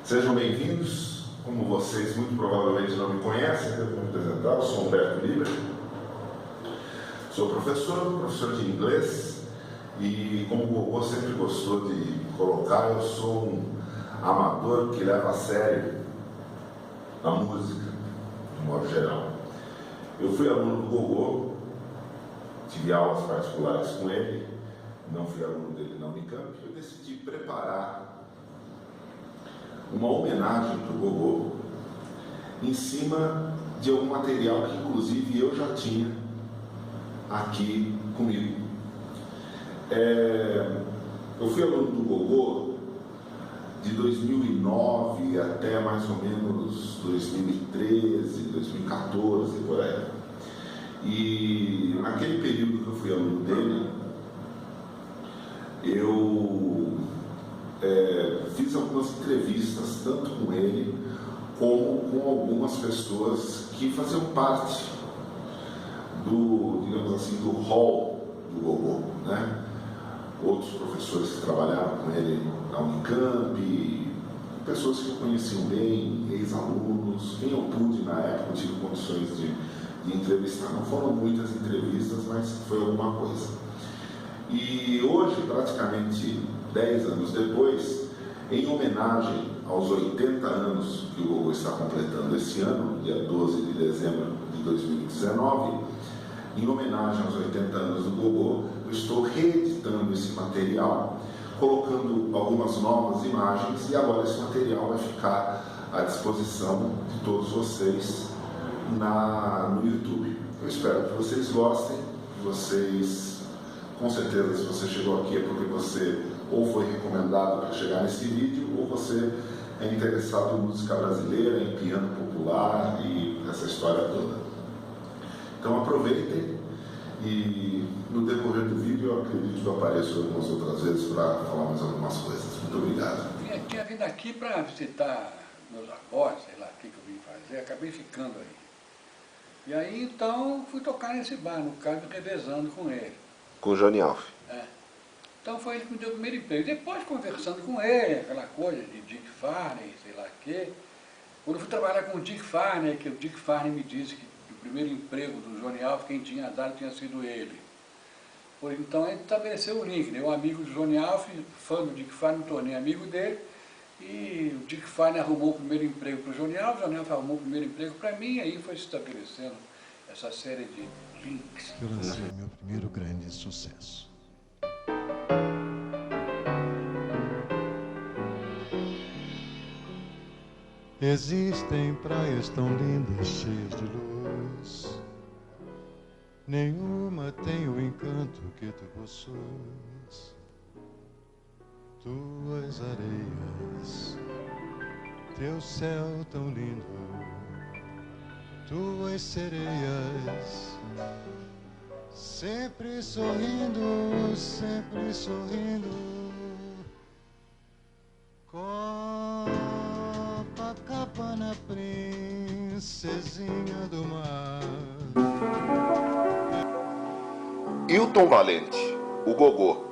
Sejam bem-vindos. Como vocês muito provavelmente não me conhecem, eu vou me apresentar. Eu sou Humberto Liber, sou professor de inglês e, como o Gogô sempre gostou de colocar, eu sou um amador que leva a sério a música, de modo geral. Eu fui aluno do Gogô, tive aulas particulares com ele, não fui aluno dele na Unicamp. Eu decidi preparar uma homenagem para o Gogô em cima de algum material que inclusive eu já tinha aqui comigo. Eu fui aluno do Gogô de 2009 até mais ou menos 2013, 2014, por aí. E naquele período que eu fui aluno dele, eu fiz algumas entrevistas, tanto com ele, como com algumas pessoas que faziam parte do, digamos assim, do hall do Gogô, né? Outros professores que trabalharam com ele na Unicamp, pessoas que o conheciam bem, ex-alunos, quem eu pude na época, eu tive condições de entrevistar. Não foram muitas entrevistas, mas foi alguma coisa. E hoje, praticamente 10 anos depois, em homenagem aos 80 anos que o Gogô está completando esse ano, dia 12 de dezembro de 2019, em homenagem aos 80 anos do Gogô, eu estou reeditando esse material, colocando algumas novas imagens, e agora esse material vai ficar à disposição de todos vocês no YouTube. Eu espero que vocês gostem, que vocês, com certeza, se você chegou aqui é porque você ou foi recomendado para chegar nesse vídeo, ou você é interessado em música brasileira, em piano popular e essa história toda. Então aproveitem e no decorrer do vídeo eu acredito que eu apareço algumas outras vezes para falar mais algumas coisas. Muito obrigado. Eu tinha vindo aqui para visitar meus avós, sei lá o que eu vim fazer, acabei ficando aí. E aí então fui tocar nesse bar, no caso revezando com ele. Com o Johnny Alf. Então foi ele que me deu o primeiro emprego. Depois, conversando com ele, aquela coisa de Dick Farney, sei lá o quê. Quando eu fui trabalhar com o Dick Farney, que o Dick Farney me disse que o primeiro emprego do Johnny Alf, quem tinha dado tinha sido ele. Então a gente estabeleceu o link, né? Eu, amigo do Johnny Alf, fã do Dick Farney, me tornei amigo dele. E o Dick Farney arrumou o primeiro emprego para o Johnny Alf arrumou o primeiro emprego para mim, e aí foi se estabelecendo essa série de links. Eu lancei meu primeiro grande sucesso. Existem praias tão lindas, cheias de luz. Nenhuma tem o encanto que tu possuis. Tuas areias, teu céu tão lindo, tuas sereias, sempre sorrindo, sempre sorrindo. Copacabana, princesinha do mar. Hilton Valente, o Gogô.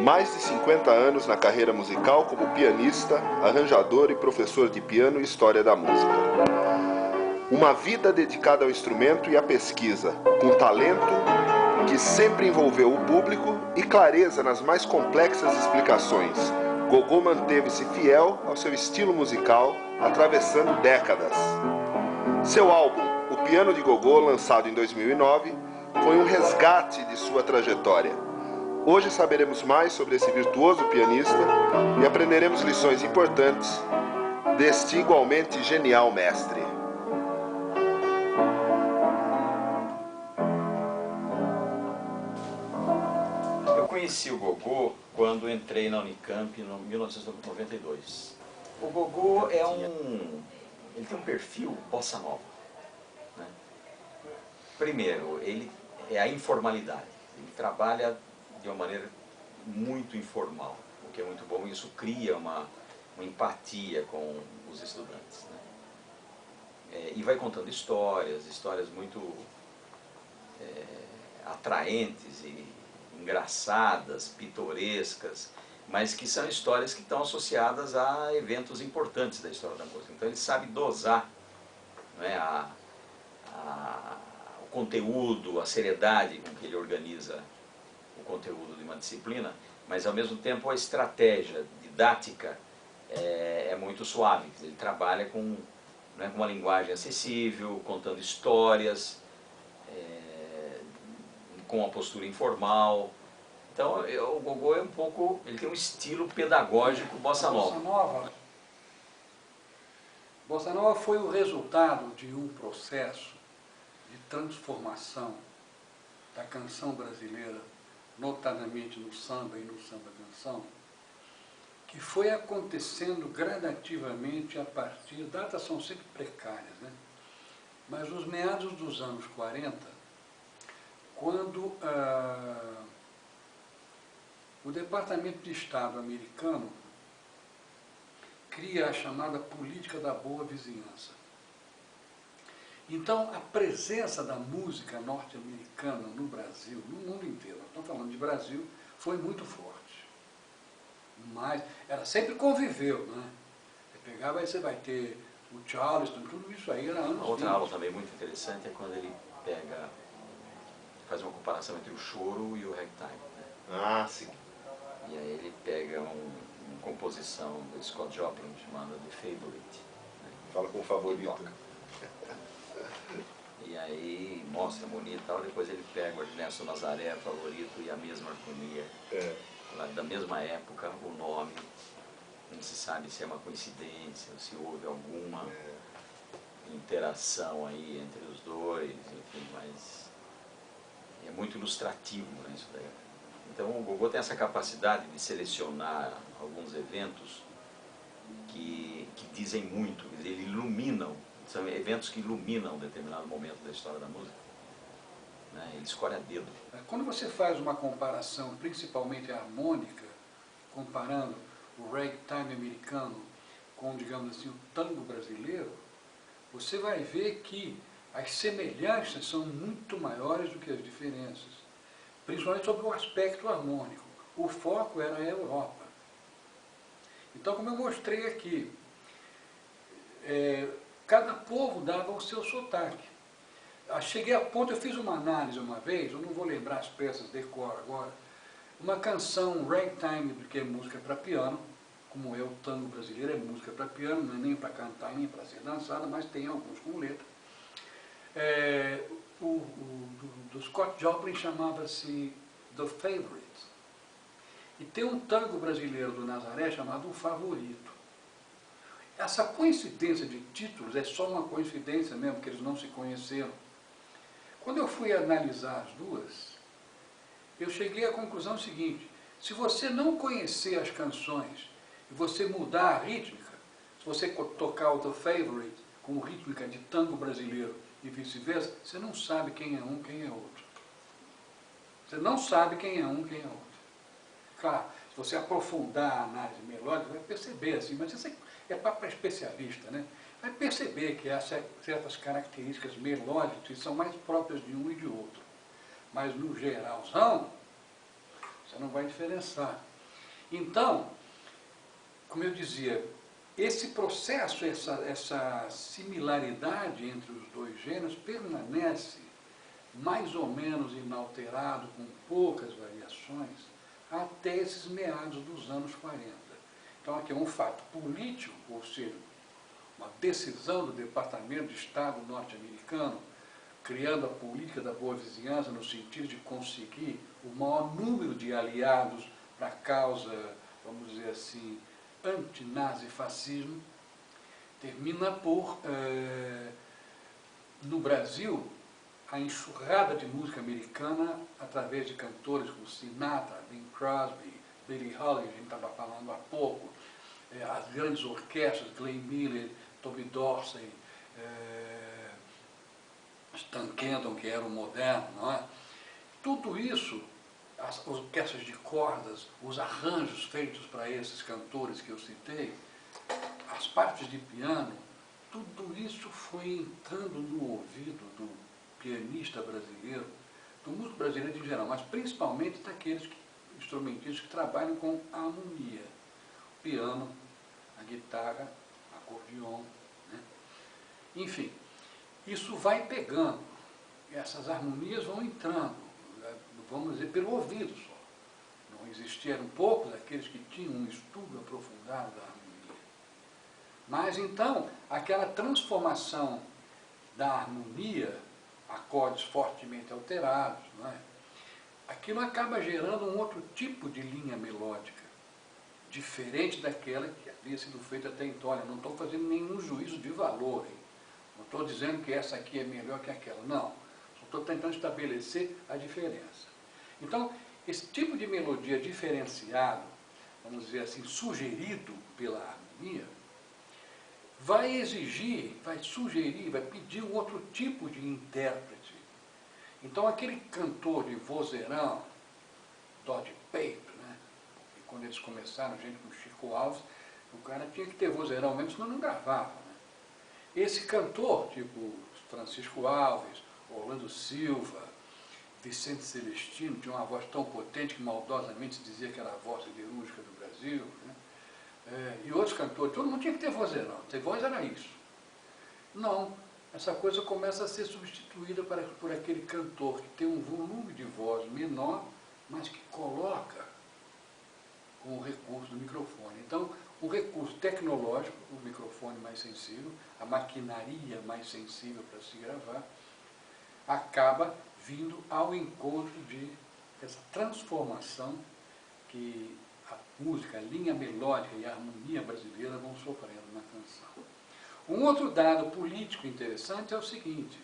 Mais de 50 anos na carreira musical como pianista, arranjador e professor de piano e história da música. Uma vida dedicada ao instrumento e à pesquisa, com talento que sempre envolveu o público e clareza nas mais complexas explicações. Gogô manteve-se fiel ao seu estilo musical, atravessando décadas. Seu álbum, O Piano de Gogô, lançado em 2009, foi um resgate de sua trajetória. Hoje saberemos mais sobre esse virtuoso pianista e aprenderemos lições importantes deste igualmente genial mestre. Eu conheci o Gogô quando entrei na Unicamp em 1992. O Gogô ele tem um perfil bossa nova, né? Primeiro, ele é a informalidade. Ele trabalha de uma maneira muito informal, o que é muito bom. Isso cria uma empatia com os estudantes, né? E vai contando histórias muito atraentes e engraçadas, pitorescas, mas que são histórias que estão associadas a eventos importantes da história da música. Então ele sabe dosar, né, o conteúdo, a seriedade com que ele organiza o conteúdo de uma disciplina, mas ao mesmo tempo a estratégia didática é muito suave. Ele trabalha com, né, com uma linguagem acessível, contando histórias, com uma postura informal. Então o gogô é um pouco, ele tem um estilo pedagógico bossa nova. Bossa nova foi o resultado de um processo de transformação da canção brasileira, notadamente no samba e no samba-canção, que foi acontecendo gradativamente a partir, datas são sempre precárias, né? Mas nos meados dos anos 40, quando o Departamento de Estado americano cria a chamada política da boa vizinhança. Então, a presença da música norte-americana no Brasil, no mundo inteiro, nós estamos falando de Brasil, foi muito forte. Mas ela sempre conviveu, né? Você pegava, aí você vai ter o Charleston, tudo isso aí era anos 20. Outra aula também muito interessante é quando ele faz uma comparação entre o choro e o ragtime, né? Ah, sim. E aí ele pega uma composição do Scott Joplin chamada The Favorite, né? Fala com o favorito. E aí mostra bonito e tal, depois ele pega o Ernesto Nazaré, favorito, e a mesma harmonia, da mesma época, o nome, não se sabe se é uma coincidência, se houve alguma interação aí entre os dois, enfim, mas é muito ilustrativo, né, isso daí. Então o gogô tem essa capacidade de selecionar alguns eventos que dizem muito, eles iluminam. São eventos que iluminam um determinado momento da história da música, né? Ele escolhe a dedo. Quando você faz uma comparação, principalmente harmônica, comparando o ragtime americano com, digamos assim, o tango brasileiro, você vai ver que as semelhanças são muito maiores do que as diferenças, principalmente sobre o aspecto harmônico. O foco era a Europa. Então, como eu mostrei aqui, cada povo dava o seu sotaque. Cheguei a ponto, eu fiz uma análise uma vez, eu não vou lembrar as peças de cor agora, uma canção ragtime, que é música para piano, como é o tango brasileiro, é música para piano, não é nem para cantar, nem para ser dançada, mas tem alguns com letra. Do Scott Joplin chamava-se The Favorite. E tem um tango brasileiro do Nazaré chamado O Favorito. Essa coincidência de títulos é só uma coincidência mesmo, porque eles não se conheceram. Quando eu fui analisar as duas, eu cheguei à conclusão seguinte: se você não conhecer as canções e você mudar a rítmica, se você tocar o The Favorite com rítmica de tango brasileiro e vice-versa, você não sabe quem é um, quem é outro. Você não sabe quem é um, quem é outro. Claro, se você aprofundar a análise melódica, vai perceber assim, mas isso é para especialista, né? Vai perceber que há certas características melódicas que são mais próprias de um e de outro. Mas no geralzão, você não vai diferenciar. Então, como eu dizia, esse processo, essa similaridade entre os dois gêneros permanece mais ou menos inalterado, com poucas variações, até esses meados dos anos 40. Então aqui é um fato político, ou seja, uma decisão do Departamento de Estado norte-americano, criando a política da boa vizinhança no sentido de conseguir o maior número de aliados para a causa, vamos dizer assim, anti-nazifascismo, termina por, no Brasil, a enxurrada de música americana através de cantores como Sinatra, Bing Crosby, Billie Holiday, a gente estava falando há pouco, as grandes orquestras, Glenn Miller, Tommy Dorsey, Stan Kenton, que era o moderno, não é? Tudo isso, as orquestras de cordas, os arranjos feitos para esses cantores que eu citei, as partes de piano, tudo isso foi entrando no ouvido do pianista brasileiro, do músico brasileiro em geral, mas principalmente daqueles que instrumentistas que trabalham com harmonia. O piano, a guitarra, acordeon, né? Enfim, isso vai pegando, essas harmonias vão entrando, vamos dizer, pelo ouvido só. Não existiam poucos aqueles que tinham um estudo aprofundado da harmonia. Mas então, aquela transformação da harmonia, acordes fortemente alterados, não é? Aquilo acaba gerando um outro tipo de linha melódica, diferente daquela que havia sido feita até então. Olha, não estou fazendo nenhum juízo de valor, hein? Não estou dizendo que essa aqui é melhor que aquela, não. Só estou tentando estabelecer a diferença. Então, esse tipo de melodia diferenciado, vamos dizer assim, sugerido pela harmonia, vai exigir, vai sugerir, vai pedir um outro tipo de intérprete. Então, aquele cantor de vozeirão, dó de peito, né? E quando eles começaram, gente como Chico Alves, o cara tinha que ter vozeirão mesmo, senão não gravava, né? Esse cantor, tipo Francisco Alves, Orlando Silva, Vicente Celestino, tinha uma voz tão potente que maldosamente se dizia que era a voz siderúrgica do Brasil, né? E outros cantores, todo mundo tinha que ter vozeirão, ter voz era isso. Não, essa coisa começa a ser substituída por aquele cantor que tem um volume de voz menor, mas que coloca com o recurso do microfone. Então, o recurso tecnológico, o microfone mais sensível, a maquinaria mais sensível para se gravar, acaba vindo ao encontro dessa transformação que a música, a linha melódica e a harmonia brasileira vão sofrendo na canção. Um outro dado político interessante é o seguinte: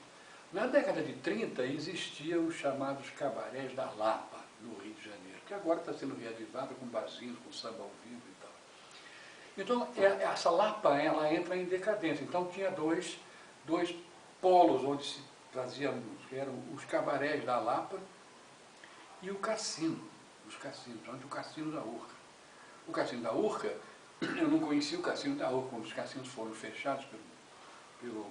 na década de 30 existiam os chamados cabarés da Lapa, no Rio de Janeiro, que agora está sendo reavivado com barzinhos, com samba ao vivo e tal. Então, essa Lapa, ela entra em decadência. Então, tinha dois polos onde se fazia música. Eram os cabarés da Lapa e o cassino, os cassinos, onde o Cassino da Urca. O Cassino da Urca, eu não conhecia o Cassino da Urca, quando os cassinos foram fechados pelo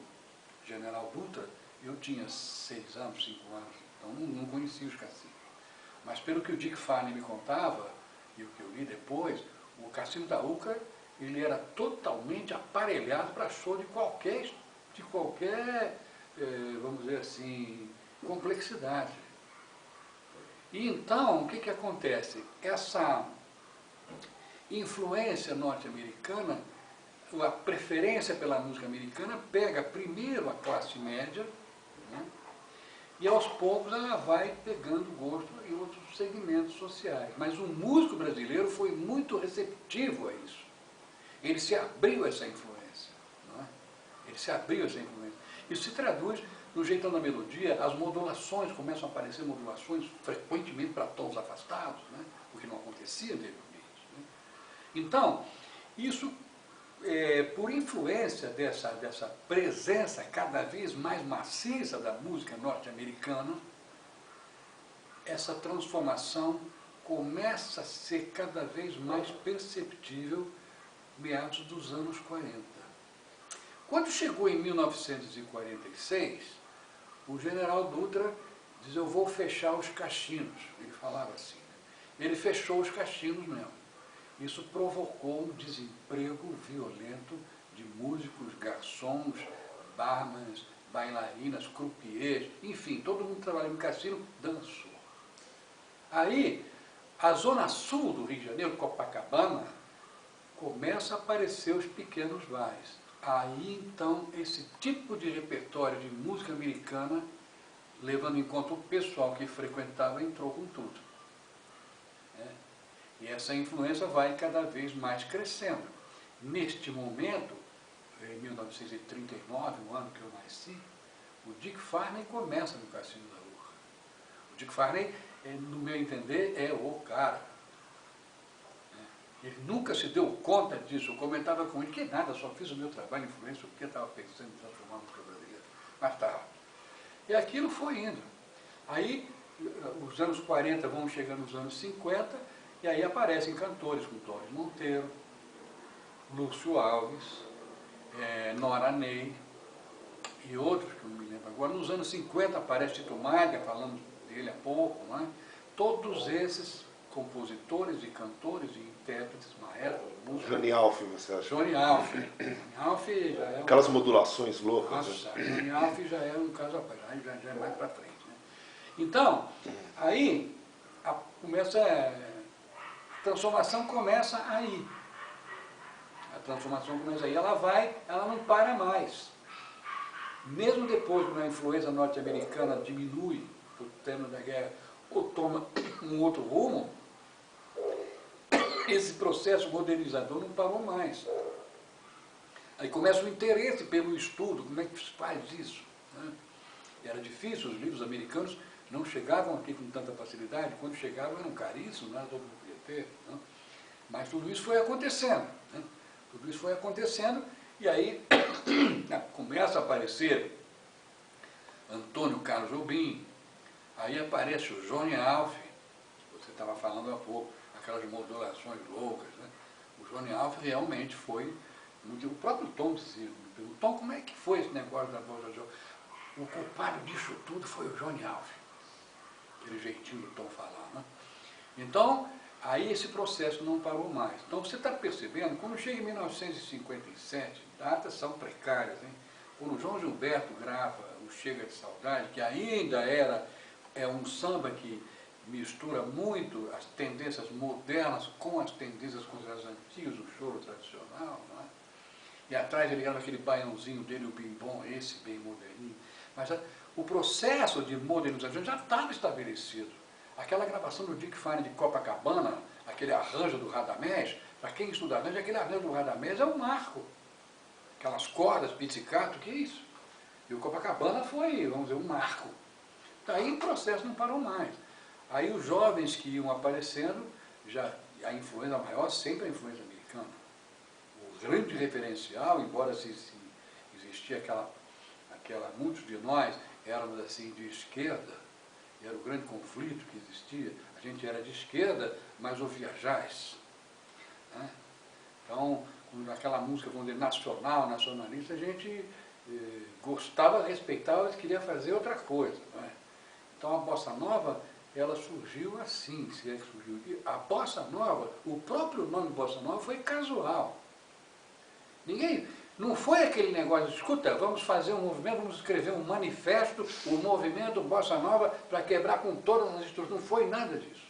General Dutra, eu tinha 6 anos, 5 anos, então não conhecia os cassinos. Mas pelo que o Dick Farney me contava, e o que eu li depois, o Cassino da Urca, ele era totalmente aparelhado para show de qualquer, vamos dizer assim, complexidade. E então, o que acontece? Essa influência norte-americana, a preferência pela música americana, pega primeiro a classe média, né? E aos poucos ela vai pegando gosto em outros segmentos sociais. Mas o músico brasileiro foi muito receptivo a isso. Ele se abriu a essa influência, não é? Ele se abriu a essa influência. Isso se traduz no jeitão da melodia, as modulações, começam a aparecer modulações frequentemente para tons afastados, né? O que não acontecia anteriormente, né? Então, isso, por influência dessa presença cada vez mais maciça da música norte-americana, essa transformação começa a ser cada vez mais perceptível meados dos anos 40. Quando chegou em 1946, o General Dutra diz: eu vou fechar os cassinos. Ele falava assim, né? Ele fechou os cassinos mesmo. Isso provocou um desemprego violento de músicos, garçons, barmans, bailarinas, croupiers, enfim, todo mundo trabalhando no cassino dançou. Aí, a zona sul do Rio de Janeiro, Copacabana, começa a aparecer os pequenos bares. Aí, então, esse tipo de repertório de música americana, levando em conta o pessoal que frequentava, entrou com tudo. E essa influência vai cada vez mais crescendo. Neste momento, em 1939, o ano que eu nasci, o Dick Farney começa no Cassino da Urca. O Dick Farney, no meu entender, é o cara. Ele nunca se deu conta disso. Eu comentava com ele que nada, só fiz o meu trabalho, influência, porque estava pensando em transformar a música brasileira. Mas estava. E aquilo foi indo. Aí, os anos 40 vão chegando nos anos 50, e aí aparecem cantores como Torres Monteiro, Lúcio Alves, Nora Ney e outros que eu não me lembro agora. Nos anos 50 aparece Tito Magna, falamos dele há pouco, não é? Todos esses compositores e cantores e intérpretes, maestros, músicos. Johnny Alf, você acha? Johnny Alf. Johnny Alf já é Aquelas modulações loucas. Nossa, Johnny Alf já é um caso à parte, já é mais para frente. Né? Então, aí a transformação começa aí. A transformação começa aí. Ela não para mais. Mesmo depois que a influência norte-americana diminui, por término da guerra, ou toma um outro rumo, esse processo modernizador não parou mais. Aí começa o interesse pelo estudo, como é que se faz isso? Né? Era difícil, os livros americanos não chegavam aqui com tanta facilidade, quando chegavam eram caríssimos, não era todo mundo podia ter. Né? Mas tudo isso foi acontecendo. Né? Tudo isso foi acontecendo, e aí começa a aparecer Antônio Carlos Jobim, aí aparece o Johnny Alf, você estava falando há pouco, aquelas modulações loucas. Né? O Johnny Alf realmente foi, o próprio Tom dizia, Tom, como é que foi esse negócio da voz do Johnny? O culpado disso tudo foi o Johnny Alf, aquele jeitinho do Tom falar. Né? Então, aí esse processo não parou mais. Então você está percebendo, quando chega em 1957, datas são precárias, hein? Quando o João Gilberto grava o Chega de Saudade, que ainda é um samba que mistura muito as tendências modernas com as tendências consideradas antigas do choro tradicional, não é? E atrás ele era aquele baiãozinho dele, o bimbom, esse bem moderninho. Mas o processo de modernização já estava estabelecido. Aquela gravação do Dick Fine de Copacabana, aquele arranjo do Radamés, para quem estuda arranjo, aquele arranjo do Radamés é um marco. Aquelas cordas, pizzicato, que é isso? E o Copacabana foi, vamos dizer, um marco. Daí o processo não parou mais. Aí os jovens que iam aparecendo, já a influência maior sempre é a influência americana. O grande referencial, embora existia muitos de nós éramos assim de esquerda, era o grande conflito que existia, a gente era de esquerda, mas ouvia jazz. Né? Então, aquela música, vamos dizer, nacionalista, a gente gostava, respeitava, mas queria fazer outra coisa. Não é? Então a Bossa Nova, ela surgiu assim, se é que surgiu. E a Bossa Nova, o próprio nome Bossa Nova foi casual. Não foi aquele negócio, escuta, vamos fazer um movimento, vamos escrever um manifesto, o movimento Bossa Nova para quebrar com todas as estruturas. Não foi nada disso.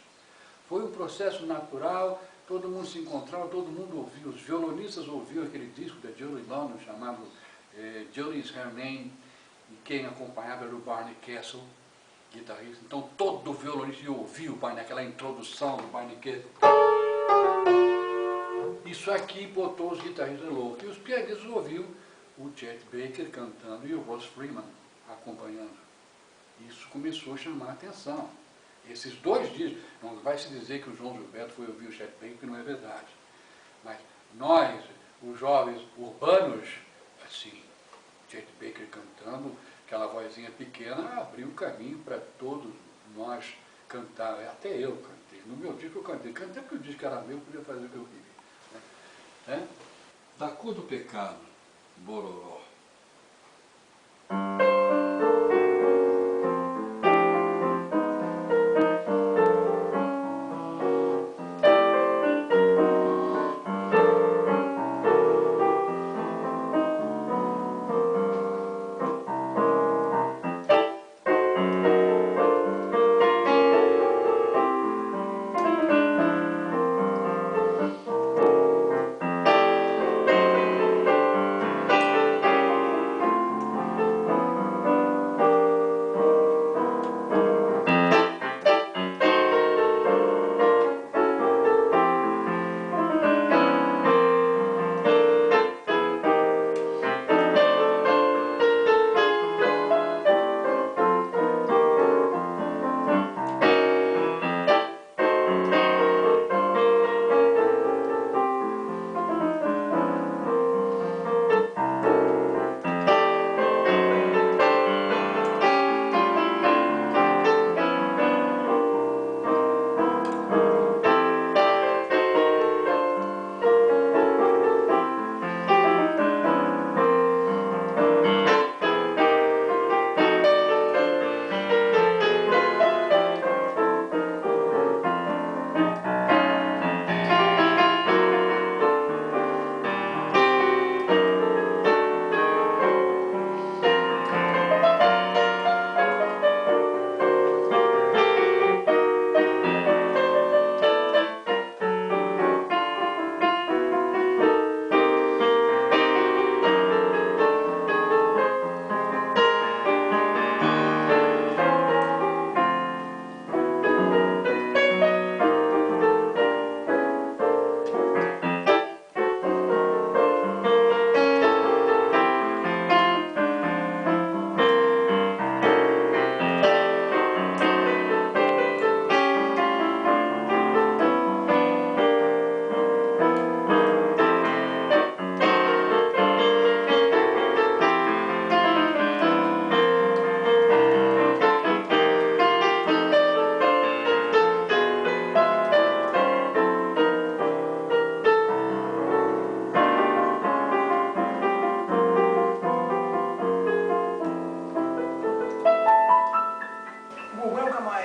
Foi um processo natural, todo mundo se encontrava, todo mundo ouvia. Os violonistas ouviam aquele disco da Julie London chamado Julie's Her Name, e quem acompanhava era o Barney Kessel, guitarrista. Então todo violonista ouvia o Barney, aquela introdução do Barney Kessel. Isso aqui botou os guitarristas loucos. E os pianistas ouviam o Chet Baker cantando e o Ross Freeman acompanhando. Isso começou a chamar a atenção. Esses 2 dias, não vai se dizer que o João Gilberto foi ouvir o Chet Baker, que não é verdade. Mas nós, os jovens urbanos, assim, Chet Baker cantando, aquela vozinha pequena, abriu o caminho para todos nós cantar. Até eu cantei. No meu disco eu cantei porque o disco era meu, eu podia fazer o que eu queria. Né? Da Cor do Pecado, Bororó.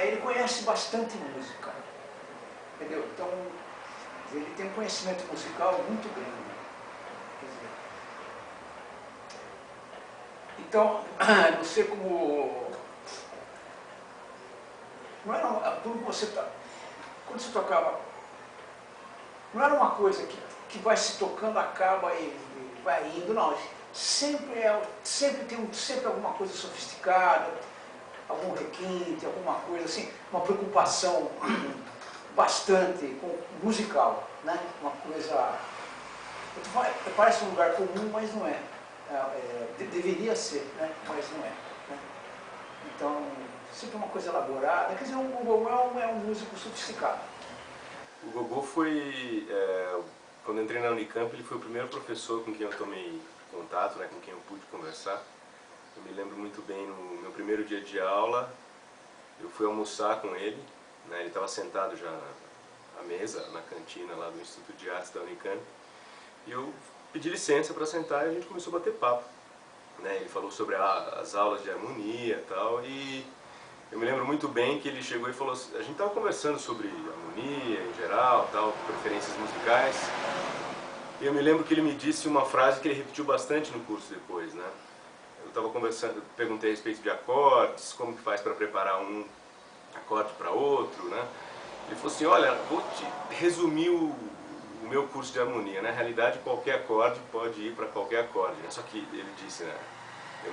ele conhece bastante música, entendeu? Então, ele tem um conhecimento musical muito grande. Quer dizer, então, você como... Não era quando você tocava, não era uma coisa que vai se tocando, acaba e vai indo, não. Sempre tem alguma coisa sofisticada, algum requinte, alguma coisa assim, uma preocupação bastante musical, né? Uma coisa... Parece um lugar comum, mas não é. Deveria ser, né? Mas não é. Né? Então, sempre uma coisa elaborada. Quer dizer, o Gogô é um músico sofisticado. O Gogô foi, quando eu entrei na Unicamp, ele foi o primeiro professor com quem eu tomei contato, né, com quem eu pude conversar. Eu me lembro muito bem, no meu primeiro dia de aula, eu fui almoçar com ele, né, ele estava sentado já à mesa, na cantina lá do Instituto de Artes da Unicamp, e eu pedi licença para sentar e a gente começou a bater papo. Né, ele falou sobre as aulas de harmonia e tal, e eu me lembro muito bem que ele chegou e falou, a gente estava conversando sobre harmonia em geral, tal, preferências musicais, e eu me lembro que ele me disse uma frase que ele repetiu bastante no curso depois, né? Eu estava conversando, perguntei a respeito de acordes, como que faz para preparar um acorde para outro, né? Ele falou assim, olha, vou te resumir o meu curso de harmonia, né? Na realidade, qualquer acorde pode ir para qualquer acorde, né? Só que ele disse, né?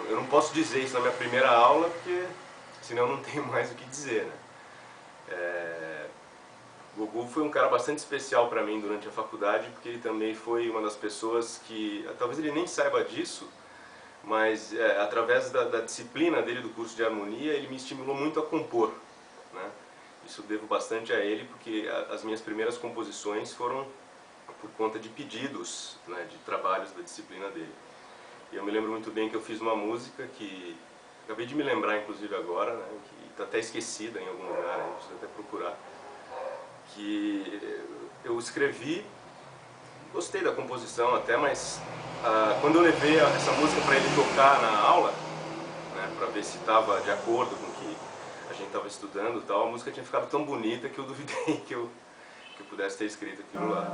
Eu não posso dizer isso na minha primeira aula, porque senão eu não tenho mais o que dizer, né? O Gogô foi um cara bastante especial para mim durante a faculdade, porque ele também foi uma das pessoas que, talvez ele nem saiba disso, mas através da disciplina dele do curso de harmonia, ele me estimulou muito a compor, né? Isso eu devo bastante a ele, porque as minhas primeiras composições foram por conta de pedidos, né, de trabalhos da disciplina dele. E eu me lembro muito bem que eu fiz uma música que acabei de me lembrar, inclusive agora, né, que está até esquecida em algum lugar, né, preciso até procurar, que eu escrevi, gostei da composição até, mas quando eu levei essa música para ele tocar na aula, né, para ver se estava de acordo com o que a gente estava estudando e tal, a música tinha ficado tão bonita que eu duvidei que eu pudesse ter escrito aquilo lá.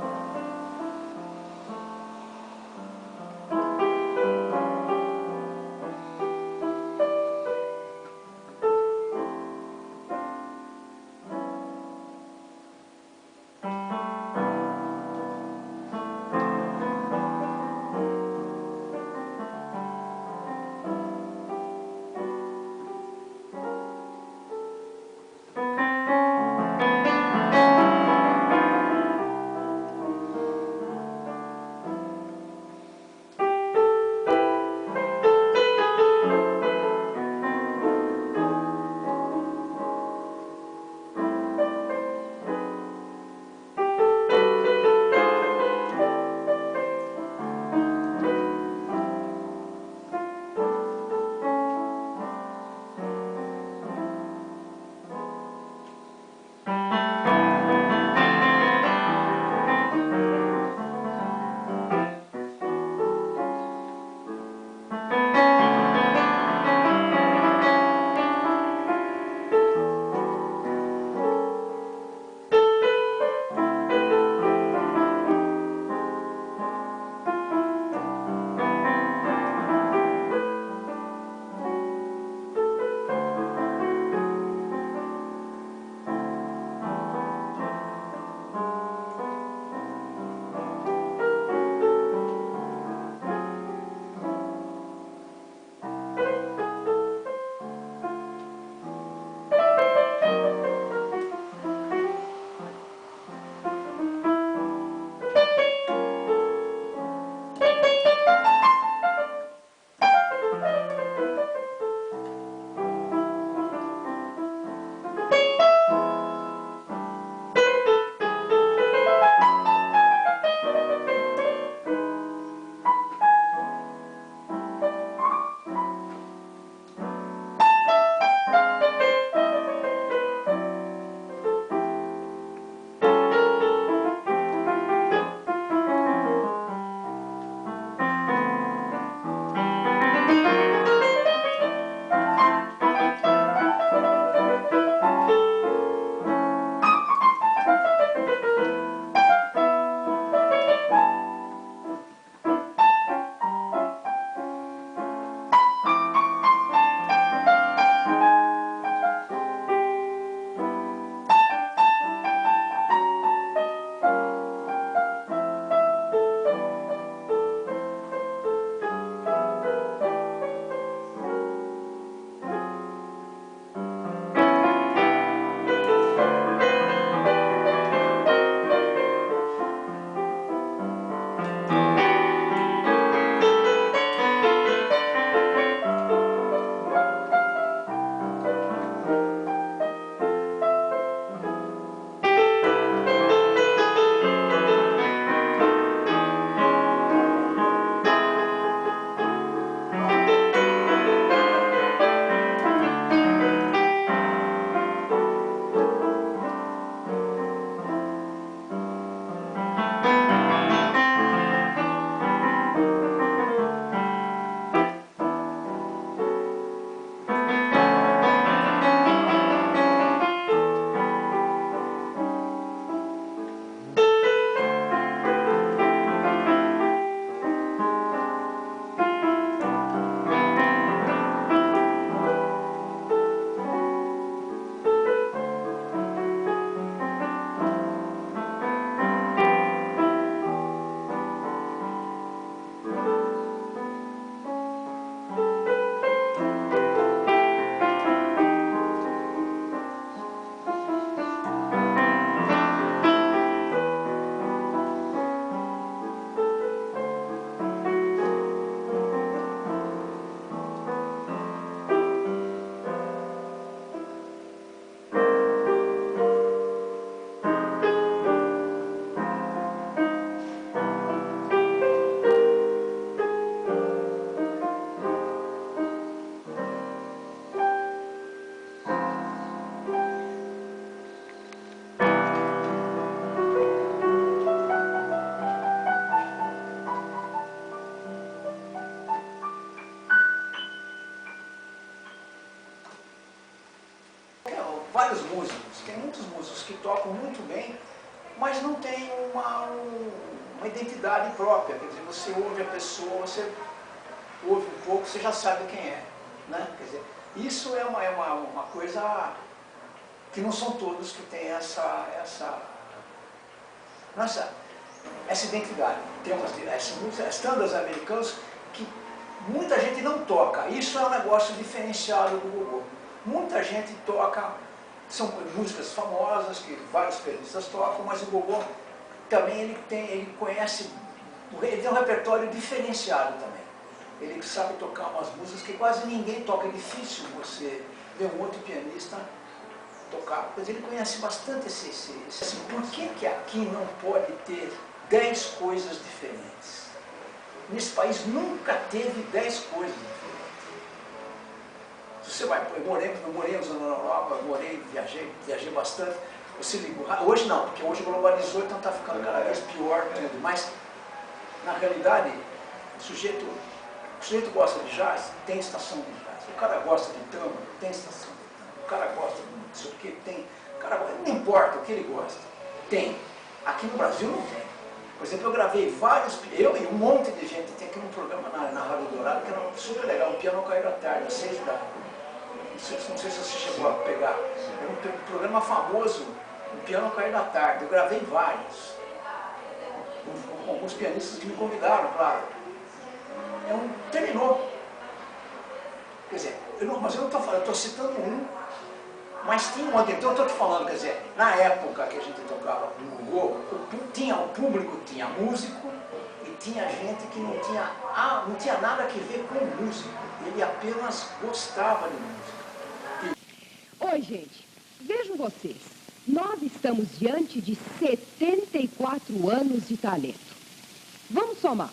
vários músicos, tem muitos músicos que tocam muito bem, mas não tem uma identidade própria. Quer dizer, você ouve a pessoa, você ouve um pouco, você já sabe quem é. Né? Quer dizer, isso é uma coisa que não são todos que têm essa identidade. Tem muitos standards americanos que muita gente não toca. Isso é um negócio diferenciado do gogô. Muita gente toca, são músicas famosas que vários pianistas tocam, mas o gogô também ele tem um repertório diferenciado também. Ele sabe tocar umas músicas que quase ninguém toca. É difícil você ver um outro pianista tocar, mas ele conhece bastante esse. Assim, por que aqui não pode ter 10 coisas diferentes? Nesse país nunca teve 10 coisas diferentes. Se você vai, eu morei na Europa, viajei bastante. Você liga, hoje não, porque hoje globalizou, então está ficando cada vez pior tudo. Mas, na realidade, o sujeito gosta de jazz, tem estação de jazz. O cara gosta de tango, tem estação de tango. O cara gosta de não sei o que, tem. Não importa o que ele gosta, tem. Aqui no Brasil não tem. Por exemplo, eu gravei vários, eu e um monte de gente, tem aqui um programa na Rádio Dourado que era super legal, um piano cair à tarde, às 6 da tarde. Não sei se você chegou a pegar. Era um programa famoso, um piano cair da tarde. Eu gravei vários. Com alguns pianistas que me convidaram, claro. Terminou. Quer dizer, mas eu não estou falando, eu estou citando um, mas tinha um outro. Então eu estou te falando, quer dizer, na época que a gente tocava no gogô, o público tinha músico e tinha gente que não tinha nada a ver com música. Ele apenas gostava de música. Oi, gente, vejam vocês, nós estamos diante de 74 anos de talento. Vamos somar.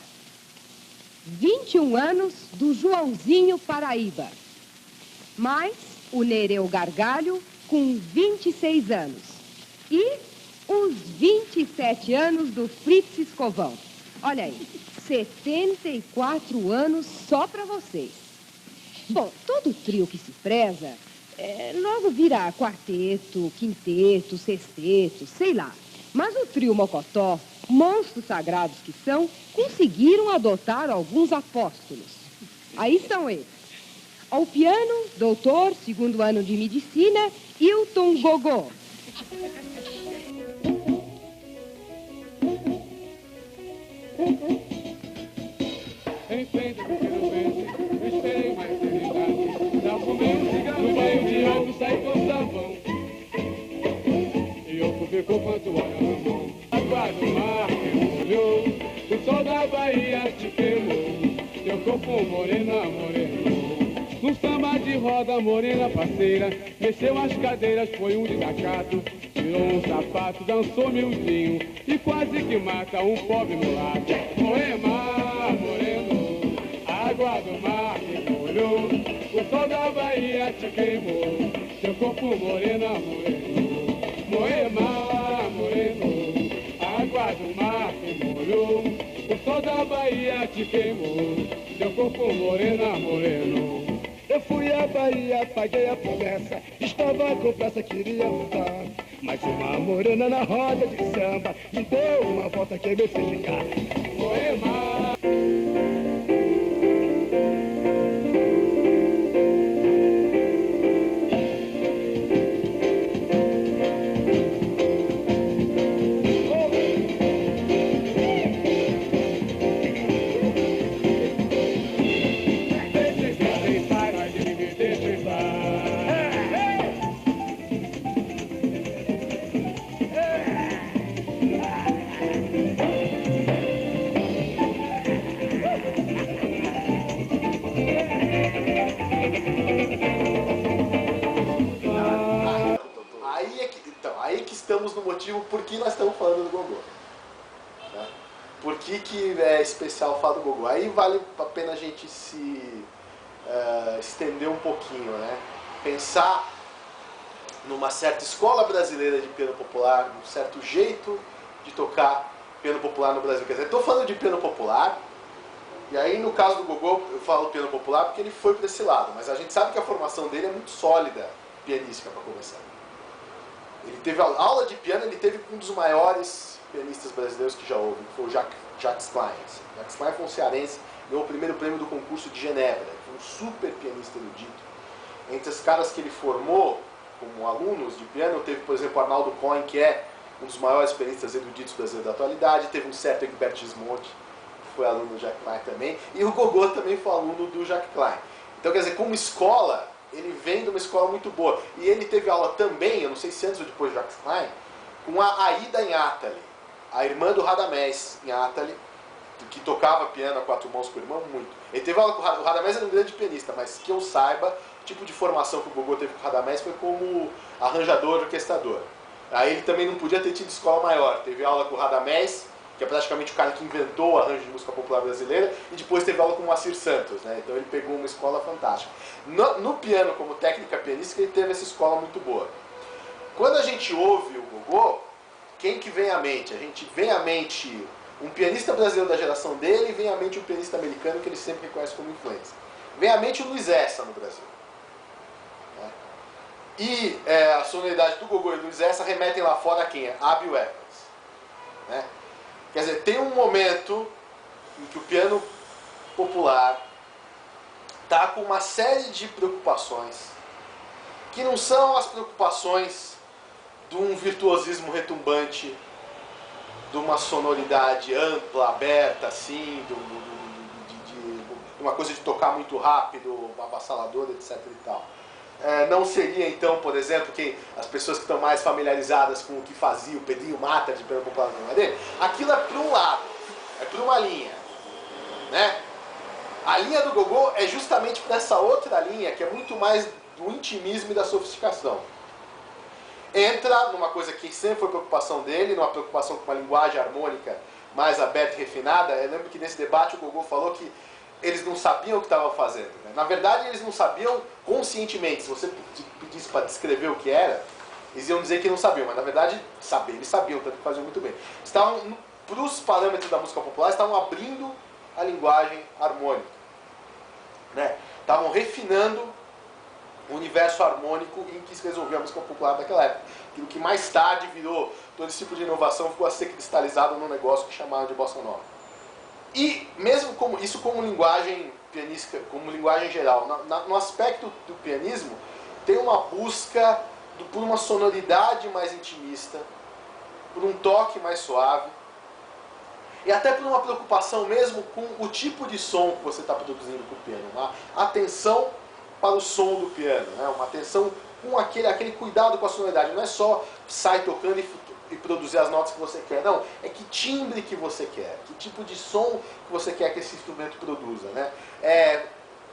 21 anos do Joãozinho Paraíba, mais o Nereu Gargalho com 26 anos e os 27 anos do Fritz Escovão. Olha aí, 74 anos só para vocês. Bom, todo trio que se preza logo vira quarteto, quinteto, sexteto, sei lá. Mas o trio Mocotó, monstros sagrados que são, conseguiram adotar alguns apóstolos. Aí estão eles. Ao piano, doutor, segundo ano de medicina, Hilton Gogô. Esperei mais serenidade, já fumei um cigarro no banho de água, saí com sabão. E eu ficou quanto olha na mão. Água do mar me molhou, o sol da Bahia te queimou, teu corpo morena morenou. Num samba de roda morena parceira, mexeu as cadeiras, foi um desacato, tirou um sapato, dançou miudinho e quase que mata um pobre mulato. Moema, moreno, água do mar me molhou, o sol da Bahia te queimou, teu corpo morena morenou. Moema, moreno, água do mar me molhou, o sol da Bahia te queimou, teu corpo morena morenou. Eu fui à Bahia, paguei a promessa, estava com pressa, queria voltar. Mas uma morena na roda de samba me deu uma volta que me fez ficar. Poema. Aí que estamos no motivo por que nós estamos falando do gogô. Né? Por que é especial falar do gogô? Aí vale a pena a gente se estender um pouquinho, né? Pensar numa certa escola brasileira de piano popular, um certo jeito de tocar piano popular no Brasil. Quer dizer, estou falando de piano popular, e aí no caso do gogô eu falo piano popular porque ele foi para esse lado, mas a gente sabe que a formação dele é muito sólida, pianística para começar. Ele teve aula de piano, ele teve com um dos maiores pianistas brasileiros que já houve, que foi o Jacques Klein. Jacques Klein foi um cearense, ganhou o primeiro prêmio do concurso de Genebra, foi um super pianista erudito. Entre os caras que ele formou como alunos de piano, teve, por exemplo, Arnaldo Cohen, que é um dos maiores pianistas eruditos brasileiros da atualidade, teve um certo Egberto Gismonti, que foi aluno do Jacques Klein também, e o Gogô também foi aluno do Jacques Klein. Então, quer dizer, como escola, ele vem de uma escola muito boa. E ele teve aula também, eu não sei se antes ou depois do Jacques Klein, com a Aida em Atali, a irmã do Radamés em Atali, que tocava piano a quatro mãos com o irmão, muito. Ele teve aula com o Radamés, era um grande pianista, mas que eu saiba, o tipo de formação que o Gogô teve com o Radamés foi como arranjador, orquestrador. Aí ele também não podia ter tido escola maior. Teve aula com o Radamés, que é praticamente o cara que inventou o arranjo de música popular brasileira, e depois teve aula com o Moacir Santos, né? Então ele pegou uma escola fantástica. No piano, como técnica pianística, ele teve essa escola muito boa. Quando a gente ouve o Gogô, quem que vem à mente? A gente vem à mente um pianista brasileiro da geração dele e vem à mente um pianista americano que ele sempre reconhece como influência. Vem à mente o Luiz Essa no Brasil. Né? E a sonoridade do Gogô e do Luiz Essa remetem lá fora a quem? A Bill Evans. Né? Quer dizer, tem um momento em que o piano popular está com uma série de preocupações que não são as preocupações de um virtuosismo retumbante, de uma sonoridade ampla, aberta, assim, de uma coisa de tocar muito rápido, avassaladora, etc. e tal. Não seria, então, por exemplo, que as pessoas que estão mais familiarizadas com o que fazia o Pedrinho Mata de piano popular na dele, aquilo é para um lado, é para uma linha. Né? A linha do Gogô é justamente para essa outra linha, que é muito mais do intimismo e da sofisticação. Entra numa coisa que sempre foi preocupação dele, numa preocupação com uma linguagem harmônica mais aberta e refinada. Eu lembro que nesse debate o Gogô falou que eles não sabiam o que estavam fazendo. Né? Na verdade, eles não sabiam conscientemente. Se você pedisse para descrever o que era, eles iam dizer que não sabiam, mas na verdade eles sabiam, tanto que faziam muito bem. Estavam, para os parâmetros da música popular, estavam abrindo a linguagem harmônica. Né? Estavam refinando o universo harmônico em que se resolveu a música popular daquela época. Aquilo que mais tarde virou, todo esse tipo de inovação ficou a ser cristalizado num negócio que chamavam de bossa nova. E mesmo como linguagem pianística, como linguagem geral, no aspecto do pianismo, tem uma busca por uma sonoridade mais intimista, por um toque mais suave, e até por uma preocupação mesmo com o tipo de som que você está produzindo com o piano. Uma atenção para o som do piano, né? Uma atenção com aquele cuidado com a sonoridade. Não é só sair tocando e produzir as notas que você quer, não. É que timbre que você quer, que tipo de som que você quer que esse instrumento produza. Né?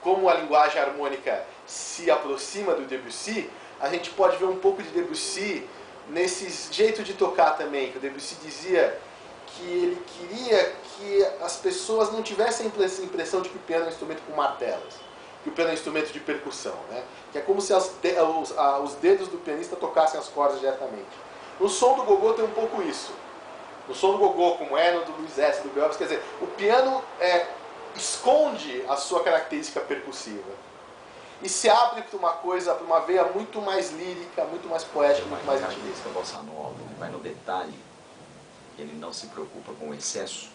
Como a linguagem harmônica se aproxima do Debussy, a gente pode ver um pouco de Debussy nesse jeito de tocar também, que o Debussy dizia que ele queria que as pessoas não tivessem a impressão de que o piano é um instrumento com martelas, que o piano é um instrumento de percussão, né? Que é como se os dedos do pianista tocassem as cordas diretamente. No som do Gogô tem um pouco isso. No som do Gogô, como é no do Luiz Essa, do Belvis, quer dizer, o piano esconde a sua característica percussiva e se abre para uma coisa, para uma veia muito mais lírica, muito mais poética, muito mais intimista. A bossa nova, ele vai no detalhe, ele não se preocupa com o excesso,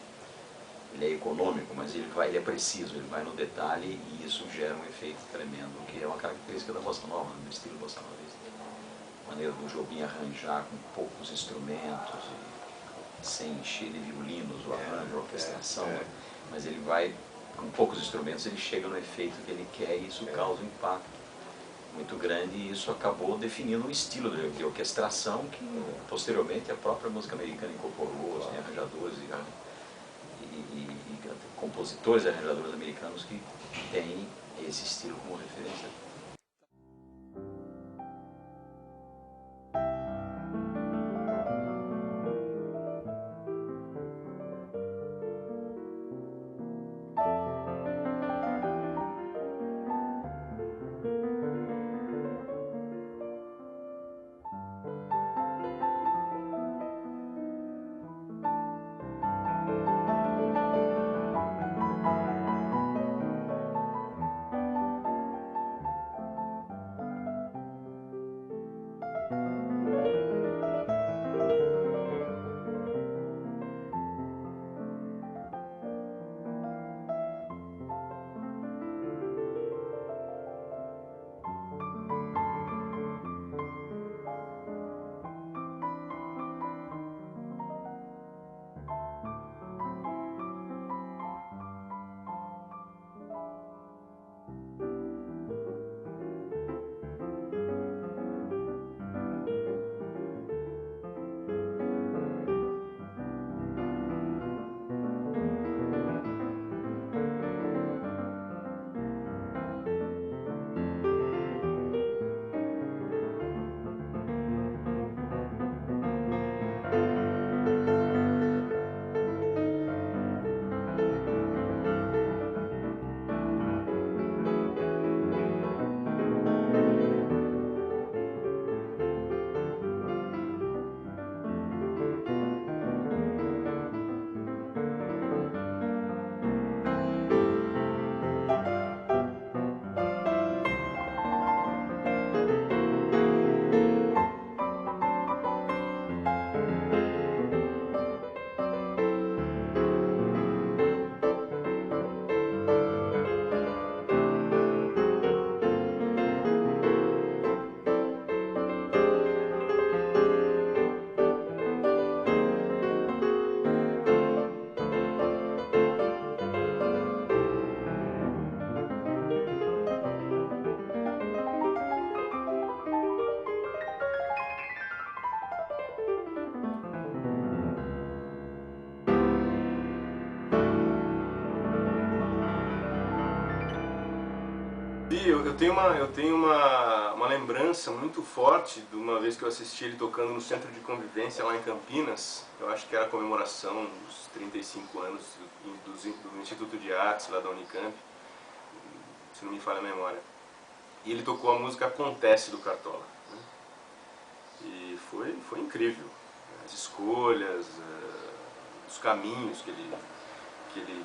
ele é econômico, mas ele é preciso, ele vai no detalhe e isso gera um efeito tremendo, que é uma característica da bossa nova, do estilo bossa novista. A maneira do Jobim arranjar com poucos instrumentos, sem encher de violinos, o arranjo, a orquestração, mas ele vai, com poucos instrumentos, ele chega no efeito que ele quer e isso causa um impacto muito grande e isso acabou definindo um estilo de orquestração que posteriormente a própria música americana incorporou, assim, arranjadores e compositores e arranjadores americanos que têm esse estilo como referência. vi, eu tenho uma lembrança muito forte de uma vez que eu assisti ele tocando no Centro de Convivência lá em Campinas. Eu acho que era a comemoração dos 35 anos do Instituto de Artes lá da Unicamp, se não me falha a memória. E ele tocou a música Acontece do Cartola, né? E foi incrível. As escolhas, os caminhos que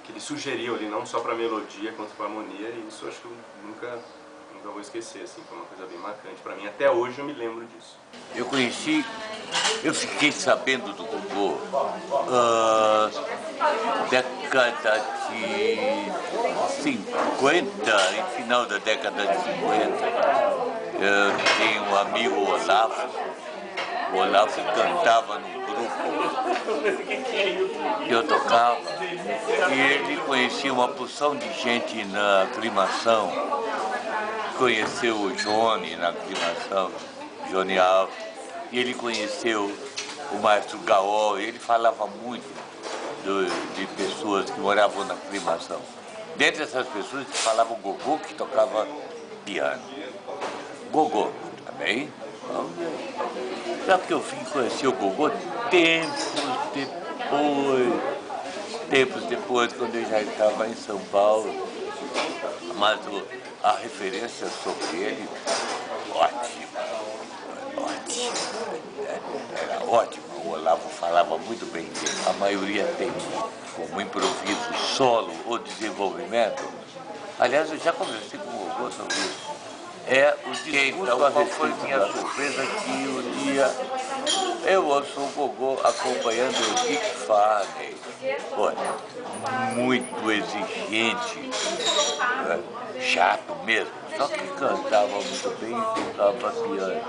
ele sugeriu ali, não só para a melodia quanto para a harmonia, e isso eu acho que eu nunca vou esquecer, assim, foi uma coisa bem marcante para mim. Até hoje eu me lembro disso. Eu fiquei sabendo do Gogô década de 50, em final da década de 50. Eu tenho um amigo, o Olavo cantava num grupo que eu tocava, e ele conhecia uma porção de gente na aclimação, conheceu o Johnny na aclimação, Johnny Alves, e ele conheceu o maestro Gaol, e ele falava muito de pessoas que moravam na aclimação. Dentre essas pessoas que falavam o Gogô, que tocava piano. Gogô também. Só que eu vim conhecer o Gogô tempos depois, quando eu já estava em São Paulo. Mas a referência sobre ele, ótima. Era ótima. O Olavo falava muito bem dele. A maioria tem como improviso, solo ou desenvolvimento. Aliás, eu já conversei com o Gogô sobre isso. O discurso a respeito minha surpresa que um dia eu ouço o Gogô acompanhando o Dick Farney. Olha, muito exigente, né? Chato mesmo, só que cantava muito bem e tocava piano.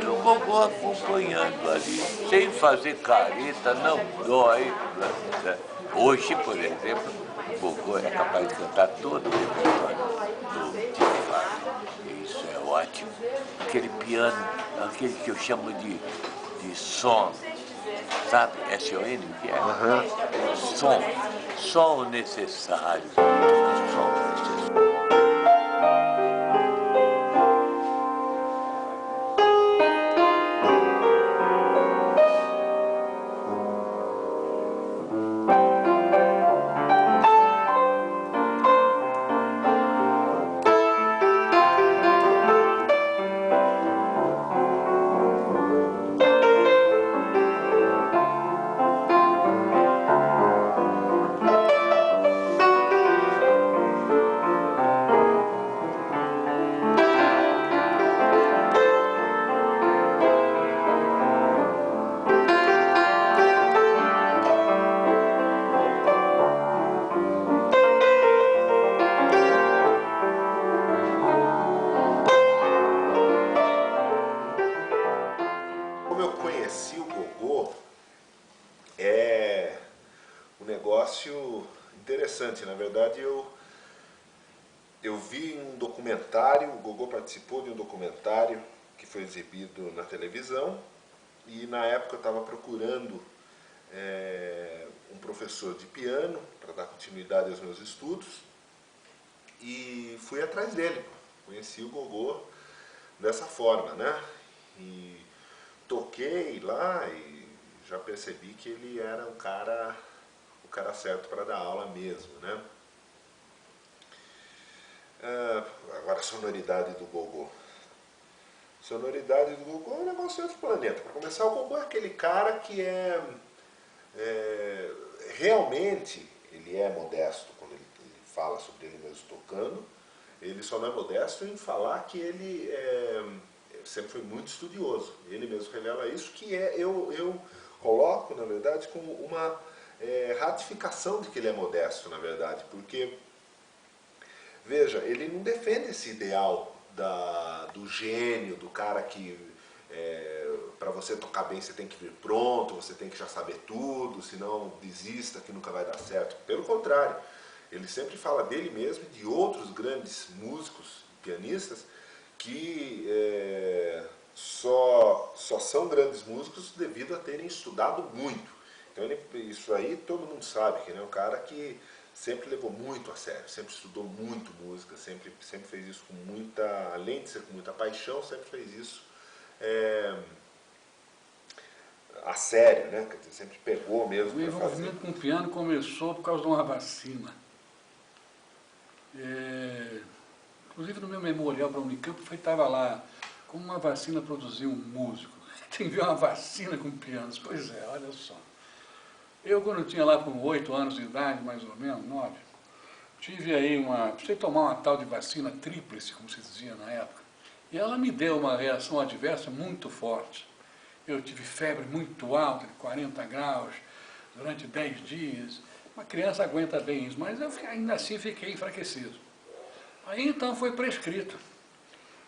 E o Gogô acompanhando ali, sem fazer careta, não dói. Né? Hoje, por exemplo, o Gogô é capaz de cantar todo o repertório do Dick Farney. Isso é ótimo. Aquele piano, aquele que eu chamo de som, sabe? S-O-N, o que é? Som necessário. Som necessário. Interessante, na verdade eu vi um documentário, o Gogô participou de um documentário que foi exibido na televisão, e na época eu estava procurando um professor de piano para dar continuidade aos meus estudos, e fui atrás dele, conheci o Gogô dessa forma, né? E toquei lá e já percebi que ele era o cara certo para dar aula mesmo, né? Agora a sonoridade do Gogô. Sonoridade do Gogô é um negócio de outro planeta. Para começar, o Gogô é aquele cara que realmente ele é modesto quando ele fala sobre ele mesmo tocando. Ele só não é modesto em falar que ele sempre foi muito estudioso. Ele mesmo revela isso, que eu coloco, na verdade, como uma ratificação de que ele é modesto, na verdade, porque, veja, ele não defende esse ideal do gênio, do cara que para você tocar bem você tem que vir pronto, você tem que já saber tudo, senão desista que nunca vai dar certo. Pelo contrário, ele sempre fala dele mesmo e de outros grandes músicos, pianistas, que só são grandes músicos devido a terem estudado muito. Então isso aí todo mundo sabe, que ele é um cara que sempre levou muito a sério, sempre estudou muito música, sempre fez isso com muita, além de ser com muita paixão, sempre fez isso a sério, né? Quer dizer, sempre pegou mesmo. O envolvimento com o piano começou por causa de uma vacina. Inclusive no meu memorial para a Unicamp, estava lá, como uma vacina produziu um músico. Tem que ver uma vacina com pianos. Pois é, olha só. Eu, quando eu tinha lá com 8 anos de idade, mais ou menos, 9, tive aí precisei tomar uma tal de vacina tríplice, como se dizia na época. E ela me deu uma reação adversa muito forte. Eu tive febre muito alta, de 40 graus, durante 10 dias. Uma criança aguenta bem isso, mas eu ainda assim fiquei enfraquecido. Aí então foi prescrito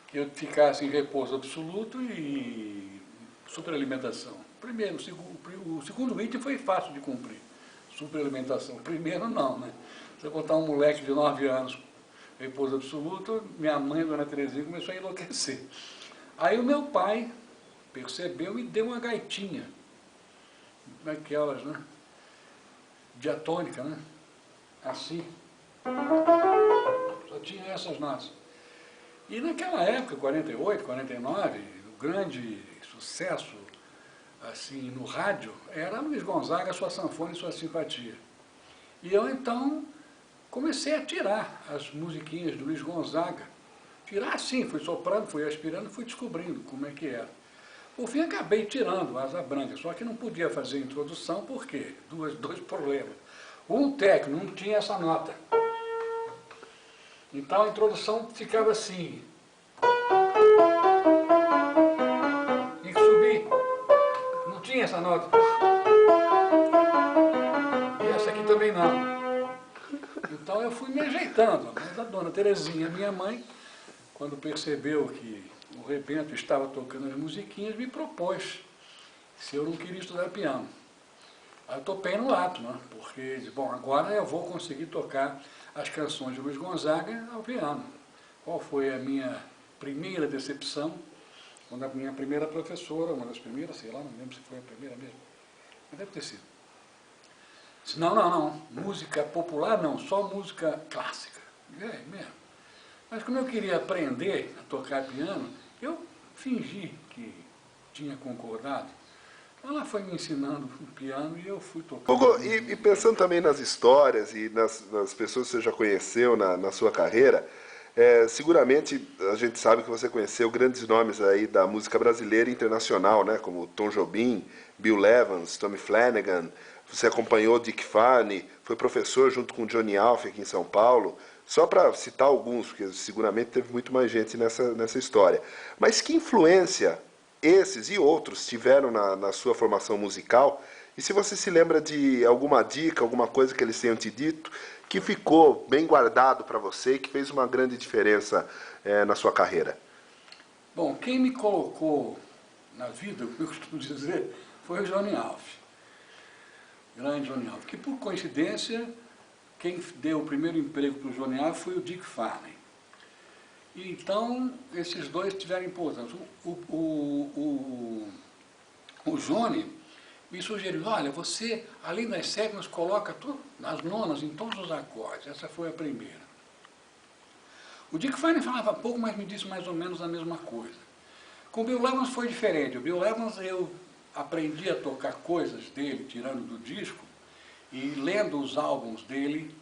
que eu ficasse em repouso absoluto e superalimentação. Primeiro, o segundo item foi fácil de cumprir, superalimentação. O primeiro não, né? Você botar um moleque de 9 anos em repouso absoluto, minha mãe, Dona Terezinha, começou a enlouquecer. Aí o meu pai percebeu e deu uma gaitinha, daquelas, né? Diatônica, né? Assim. Só tinha essas notas. E naquela época, 48, 49, o grande sucesso assim, no rádio era Luiz Gonzaga, Sua Sanfona e Sua Simpatia. E eu então comecei a tirar as musiquinhas do Luiz Gonzaga. Tirar assim, fui soprando, fui aspirando, fui descobrindo como é que era. Por fim, acabei tirando Asa Branca, só que não podia fazer introdução, por quê? Dois problemas. Um técnico não tinha essa nota. Então a introdução ficava assim. Tinha que subir. Não tinha essa nota. E essa aqui também não. Então eu fui me ajeitando. Mas a Dona Terezinha, minha mãe, quando percebeu que o rebento estava tocando as musiquinhas, me propôs se eu não queria estudar piano. Aí eu topei no ato, né? Porque, bom, agora eu vou conseguir tocar as canções de Luiz Gonzaga ao piano. Qual foi a minha primeira decepção? Quando a minha primeira professora, uma das primeiras, sei lá, não lembro se foi a primeira mesmo, mas deve ter sido. Disse, não, música popular não, só música clássica. É mesmo. Mas como eu queria aprender a tocar piano, eu fingi que tinha concordado. Ela foi me ensinando o piano e eu fui tocando. Hugo, e pensando também nas histórias e nas pessoas que você já conheceu na sua carreira, seguramente a gente sabe que você conheceu grandes nomes aí da música brasileira e internacional, né, como Tom Jobim, Bill Evans, Tommy Flanagan. Você acompanhou Dick Farney, foi professor junto com Johnny Alf aqui em São Paulo. Só para citar alguns, porque seguramente teve muito mais gente nessa história. Mas que influência esses e outros tiveram na sua formação musical? E se você se lembra de alguma dica, alguma coisa que eles tenham te dito, que ficou bem guardado para você e que fez uma grande diferença na sua carreira? Bom, quem me colocou na vida, como eu costumo dizer, foi o Johnny Alf. Grande Johnny Alf, que por coincidência, quem deu o primeiro emprego para o Johnny Alf foi o Dick Farney. E então, esses dois tiveram importância. O Johnny me sugeriu, olha, você, além das sétimas, coloca tudo, as nonas em todos os acordes. Essa foi a primeira. O Dick Farney falava pouco, mas me disse mais ou menos a mesma coisa. Com o Bill Evans foi diferente. O Bill Evans, eu aprendi a tocar coisas dele, tirando do disco, e lendo os álbuns dele,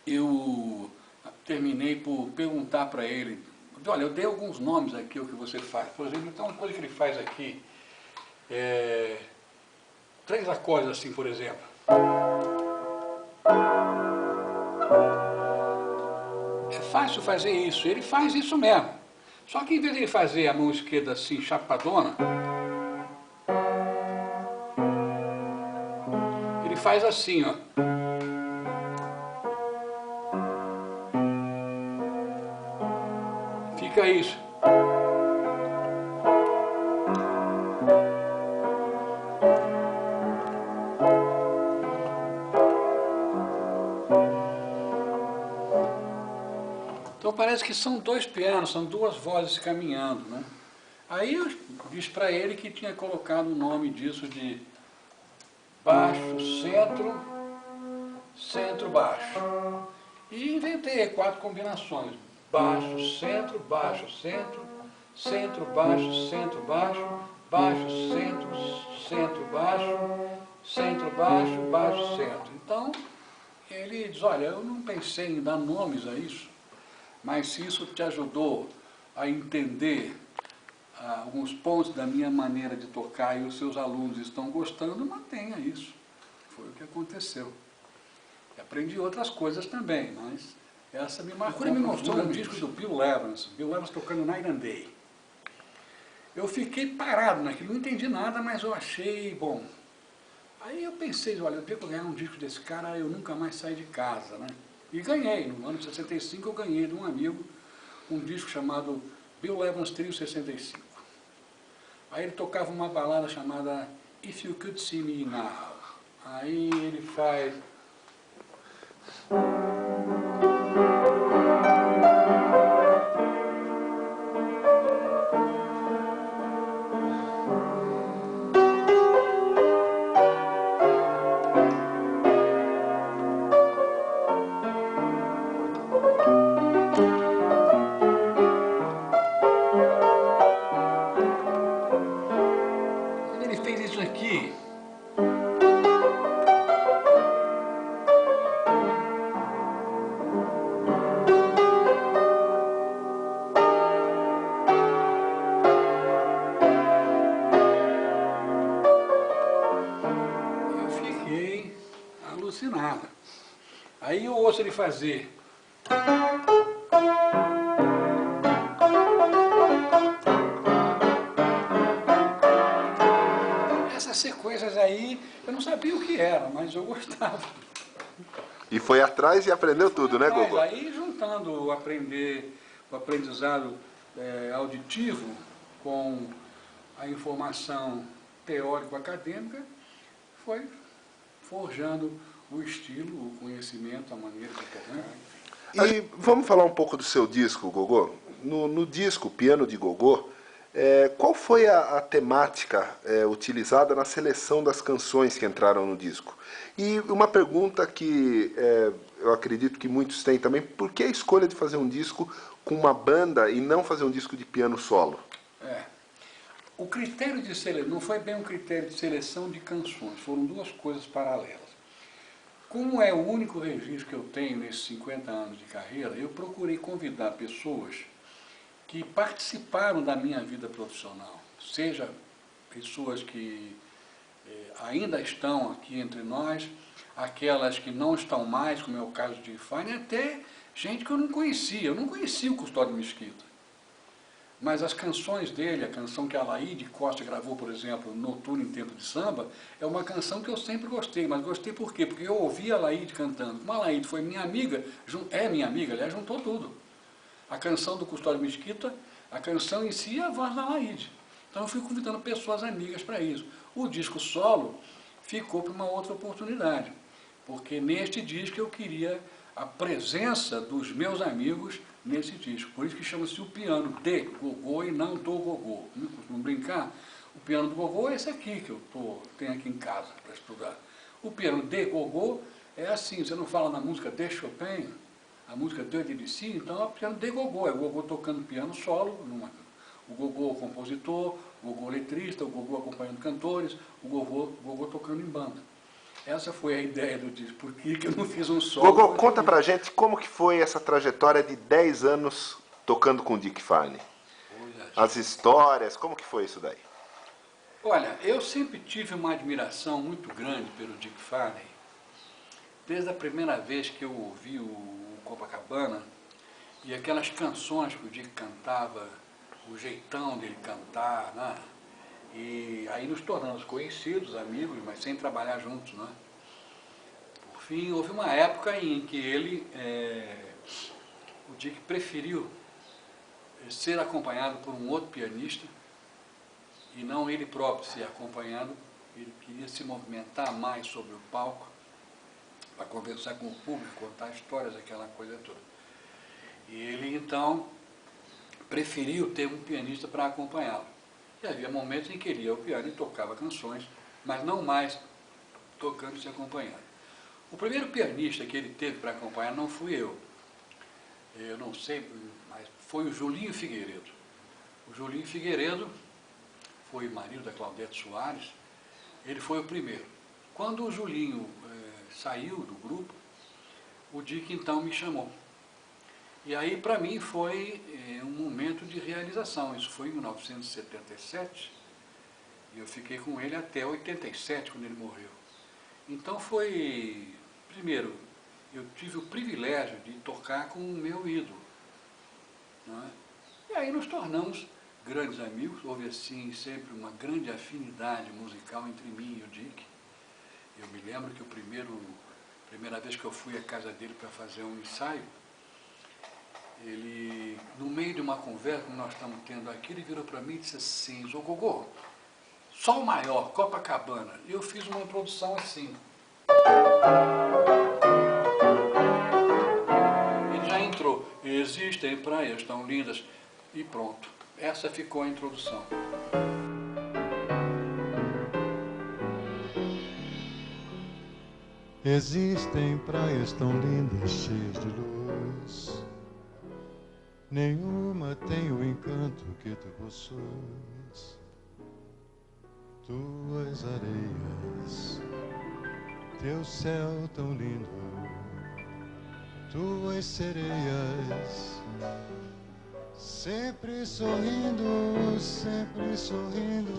eu terminei por perguntar para ele, olha, eu dei alguns nomes aqui, o que você faz. Por exemplo, então uma coisa que ele faz aqui, 3 acordes assim, por exemplo. É fácil fazer isso, ele faz isso mesmo. Só que em vez de ele fazer a mão esquerda assim, chapadona, ele faz assim, ó. Fica isso. Então parece que são 2 pianos, são 2 vozes caminhando, né? Aí eu disse para ele que tinha colocado o nome disso de baixo, centro, centro, baixo. E inventei 4 combinações. Baixo, centro, baixo, centro, centro, baixo, centro, baixo, baixo, centro, centro, baixo, centro, baixo, baixo, centro. Então, ele diz, olha, eu não pensei em dar nomes a isso, mas se isso te ajudou a entender alguns pontos da minha maneira de tocar e os seus alunos estão gostando, mantenha isso. Foi o que aconteceu. E aprendi outras coisas também, mas essa me marcou. Quando ele me mostrou um disco do Bill Evans tocando Night and Day. Eu fiquei parado naquilo, não entendi nada, mas eu achei bom. Aí eu pensei, olha, eu tenho que ganhar um disco desse cara, eu nunca mais saí de casa, né? E ganhei, no ano de 65 eu ganhei de um amigo um disco chamado Bill Evans Trio 65. Aí ele tocava uma balada chamada If You Could See Me Now. Aí ele faz... Ele fez isso aqui. Alucinada. Aí eu ouço ele fazer. Essas sequências aí, eu não sabia o que era, mas eu gostava. E foi atrás e aprendeu tudo, né, Gogô? Aí juntando o aprendizado auditivo com a informação teórico-acadêmica, foi forjando o estilo, o conhecimento, a maneira de tocar. E vamos falar um pouco do seu disco, Gogô? No disco Piano de Gogô, qual foi a temática utilizada na seleção das canções que entraram no disco? E uma pergunta que eu acredito que muitos têm também, por que a escolha de fazer um disco com uma banda e não fazer um disco de piano solo? O critério de seleção não foi bem um critério de seleção de canções, foram duas coisas paralelas. Como é o único registro que eu tenho nesses 50 anos de carreira, eu procurei convidar pessoas que participaram da minha vida profissional, seja pessoas que ainda estão aqui entre nós, aquelas que não estão mais, como é o caso de Fine, até gente que eu não conhecia o Custódio Mesquita. Mas as canções dele, a canção que a Laíde Costa gravou, por exemplo, Noturno em Tempo de Samba, é uma canção que eu sempre gostei. Mas gostei por quê? Porque eu ouvi a Laíde cantando. Como a Laíde foi minha amiga, aliás, juntou tudo. A canção do Custódio Mesquita, a canção em si e a voz da Laíde. Então eu fui convidando pessoas amigas para isso. O disco solo ficou para uma outra oportunidade, porque neste disco eu queria a presença dos meus amigos nesse disco. Por isso que chama-se o piano de Gogô e não do Gogô. Não costumo brincar. O piano do Gogô é esse aqui que eu tenho aqui em casa para estudar. O piano de Gogô é assim, você não fala na música de Chopin, a música de Debussy, então é o piano de Gogô, é o Gogô tocando piano solo, o Gogô compositor, o Gogô letrista, o Gogô acompanhando cantores, o Gogô tocando em banda. Essa foi a ideia do disco, por que eu não fiz um solo. Gogô, conta pra gente como que foi essa trajetória de 10 anos tocando com o Dick Farney. As histórias, como que foi isso daí? Olha, eu sempre tive uma admiração muito grande pelo Dick Farney. Desde a primeira vez que eu ouvi o Copacabana, e aquelas canções que o Dick cantava, o jeitão dele cantar, né? E aí nos tornamos conhecidos, amigos, mas sem trabalhar juntos, né? Por fim, houve uma época em que o Dick preferiu ser acompanhado por um outro pianista e não ele próprio ser acompanhado. Ele queria se movimentar mais sobre o palco para conversar com o público, contar histórias, aquela coisa toda. E ele então preferiu ter um pianista para acompanhá-lo. E havia momentos em que ele ia ao piano e tocava canções, mas não mais tocando e se acompanhando. O primeiro pianista que ele teve para acompanhar não fui eu. Eu não sei, mas foi o Julinho Figueiredo. O Julinho Figueiredo foi marido da Claudete Soares, ele foi o primeiro. Quando o Julinho saiu do grupo, o Dick então me chamou. E aí para mim foi um momento de realização. Isso foi em 1977 e eu fiquei com ele até 87, quando ele morreu. Então foi, primeiro, eu tive o privilégio de tocar com o meu ídolo, não é? E aí nos tornamos grandes amigos. Houve assim sempre uma grande afinidade musical entre mim e o Dick. Eu me lembro que a primeira vez que eu fui à casa dele para fazer um ensaio, ele, no meio de uma conversa que nós estamos tendo aqui, ele virou para mim e disse assim: "Ô Gogô, Sol maior, Copacabana." E eu fiz uma introdução assim. Ele já entrou: "Existem praias tão lindas." E pronto. Essa ficou a introdução. Existem praias tão lindas, cheias de luz. Nenhuma tem o encanto que tu possuis. Tuas areias, teu céu tão lindo, tuas sereias, sempre sorrindo, sempre sorrindo.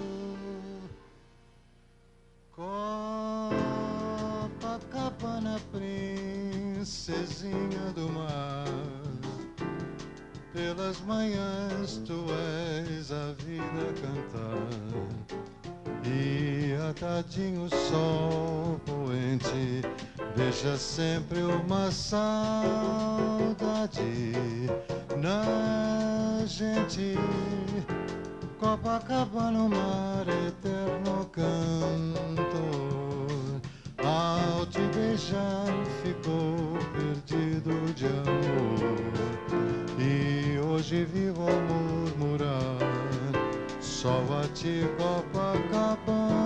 Copacabana, princesinha do mar, pelas manhãs tu és a vida a cantar, e a tardinho o sol poente deixa sempre uma saudade na gente. Copacabana, o mar eterno cantor, ao te beijar ficou perdido de amor, e hoje vivo a murmurar só a ti, Copacabana,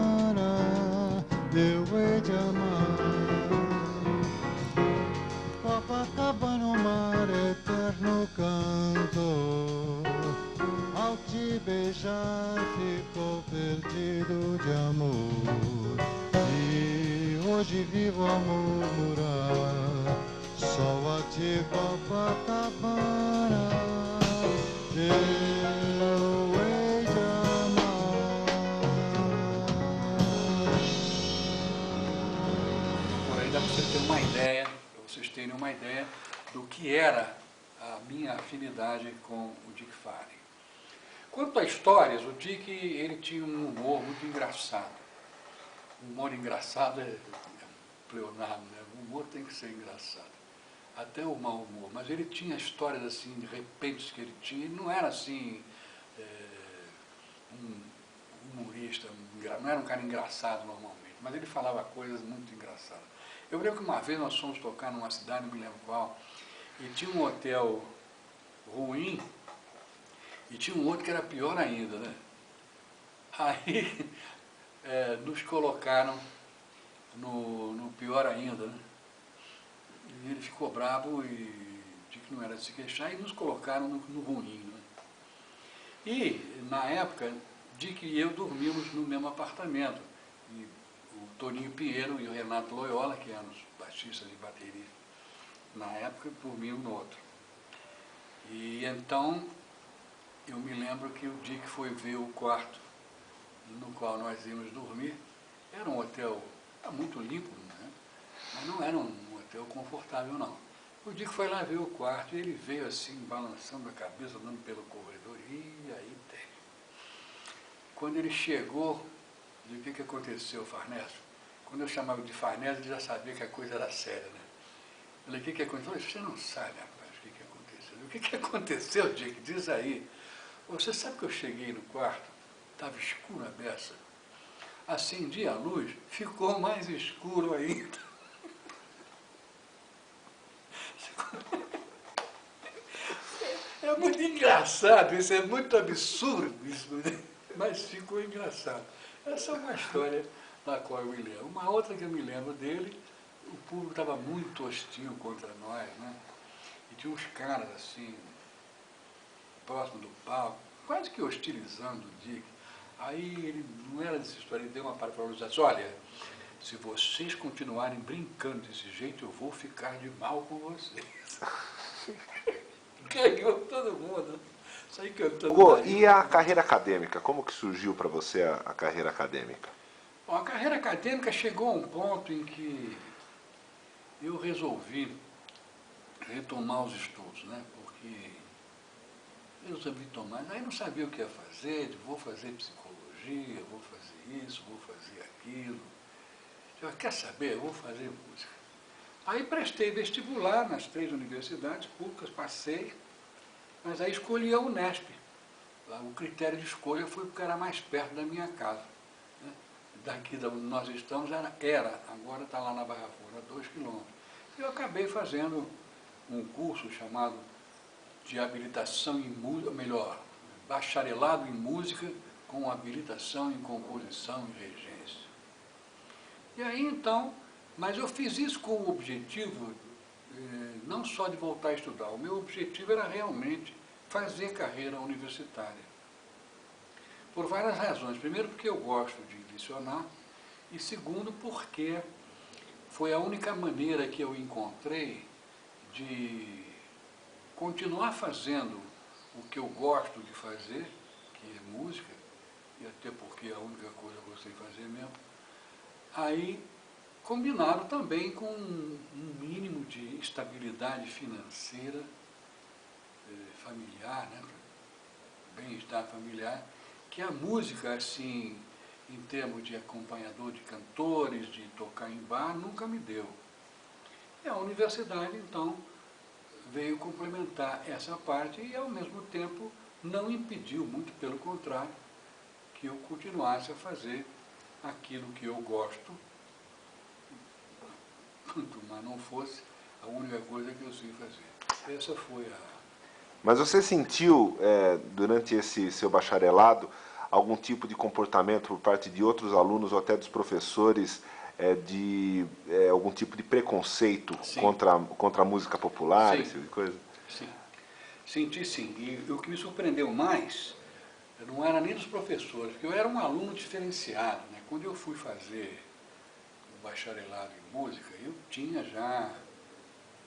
eu hei de amar. Copacabana, o mar eterno cantor, ao te beijar ficou perdido de amor, e hoje vivo a murmurar só a ti, Copacabana, eu hei de amar. Por aí dá para você ter uma ideia, para vocês terem uma ideia do que era a minha afinidade com o Dick Farney. Quanto a histórias, o Dick, ele tinha um humor muito engraçado. O humor engraçado é pleonasmo, né? O humor tem que ser engraçado. Até o mau humor. Mas ele tinha histórias assim, de repentes que ele tinha. Ele não era assim, um humorista, não era um cara engraçado normalmente, mas ele falava coisas muito engraçadas. Eu lembro que uma vez nós fomos tocar numa cidade, não me lembro qual, e tinha um hotel ruim, e tinha um outro que era pior ainda, né? Aí nos colocaram no pior ainda, né? E ele ficou bravo e disse que não era de se queixar, e nos colocaram no ruim, né? E, na época, Dick e eu dormimos no mesmo apartamento. E o Toninho Pinheiro e o Renato Loyola, que eram os baixistas e bateristas, na época, dormiam no outro. E então, eu me lembro que o Dick foi ver o quarto no qual nós íamos dormir. Era um hotel muito limpo, né? Mas não era um hotel confortável, não. O Dick foi lá ver o quarto e ele veio assim, balançando a cabeça, andando pelo corredor. E aí tem. Quando ele chegou, eu disse: "O que aconteceu, Farnésio?" Quando eu chamava de Farnésio, ele já sabia que a coisa era séria, né? Eu falei: "O que aconteceu?" Ele falou: "Você não sabe, rapaz, o que aconteceu." "O que aconteceu, Dick? Diz aí." "Você sabe que eu cheguei no quarto, estava escuro a beça. Acendi a luz, ficou mais escuro ainda." É muito engraçado, isso é muito absurdo, isso, mas ficou engraçado. Essa é uma história da qual eu me lembro. Uma outra que eu me lembro dele, o público estava muito hostil contra nós, né? E tinha uns caras assim, próximo do palco, quase que hostilizando o Dick. Aí ele, não era dessa história, ele deu uma palavra para eles e disse, olha, se vocês continuarem brincando desse jeito, eu vou ficar de mal com vocês. Ganhou todo mundo. Saí cantando. Gô, e a carreira acadêmica? Como que surgiu para você a carreira acadêmica? Bom, a carreira acadêmica chegou a um ponto em que eu resolvi retomar os estudos, né? Porque eu resolvi tomar, aí não sabia o que ia fazer, vou fazer psicologia, vou fazer isso, vou fazer aquilo. Eu quer saber, eu vou fazer música. Aí prestei vestibular nas 3 universidades públicas, passei, mas aí escolhi a Unesp. O critério de escolha foi porque era mais perto da minha casa. Né? Daqui da onde nós estamos agora está lá na Barra Funda, a 2 quilômetros. Eu acabei fazendo um curso chamado de habilitação em música, melhor, bacharelado em música com habilitação em composição e regência. E aí então, mas eu fiz isso com o objetivo não só de voltar a estudar, o meu objetivo era realmente fazer carreira universitária. Por várias razões. Primeiro porque eu gosto de lecionar e segundo porque foi a única maneira que eu encontrei de continuar fazendo o que eu gosto de fazer, que é música, e até porque é a única coisa que eu sei fazer mesmo, aí combinado também com um mínimo de estabilidade financeira, familiar, né? Bem-estar familiar, que a música, assim, em termos de acompanhador de cantores, de tocar em bar, nunca me deu. E a universidade, então, veio complementar essa parte e, ao mesmo tempo, não impediu, muito pelo contrário, que eu continuasse a fazer aquilo que eu gosto, quanto mais não fosse a única coisa que eu sei fazer. Essa foi a... Mas você sentiu, durante esse seu bacharelado, algum tipo de comportamento por parte de outros alunos ou até dos professores, de algum tipo de preconceito contra a música popular, esse tipo de coisa? Sim, senti sim. E o que me surpreendeu mais não era nem dos professores, porque eu era um aluno diferenciado, né? Quando eu fui fazer o bacharelado em música, eu tinha já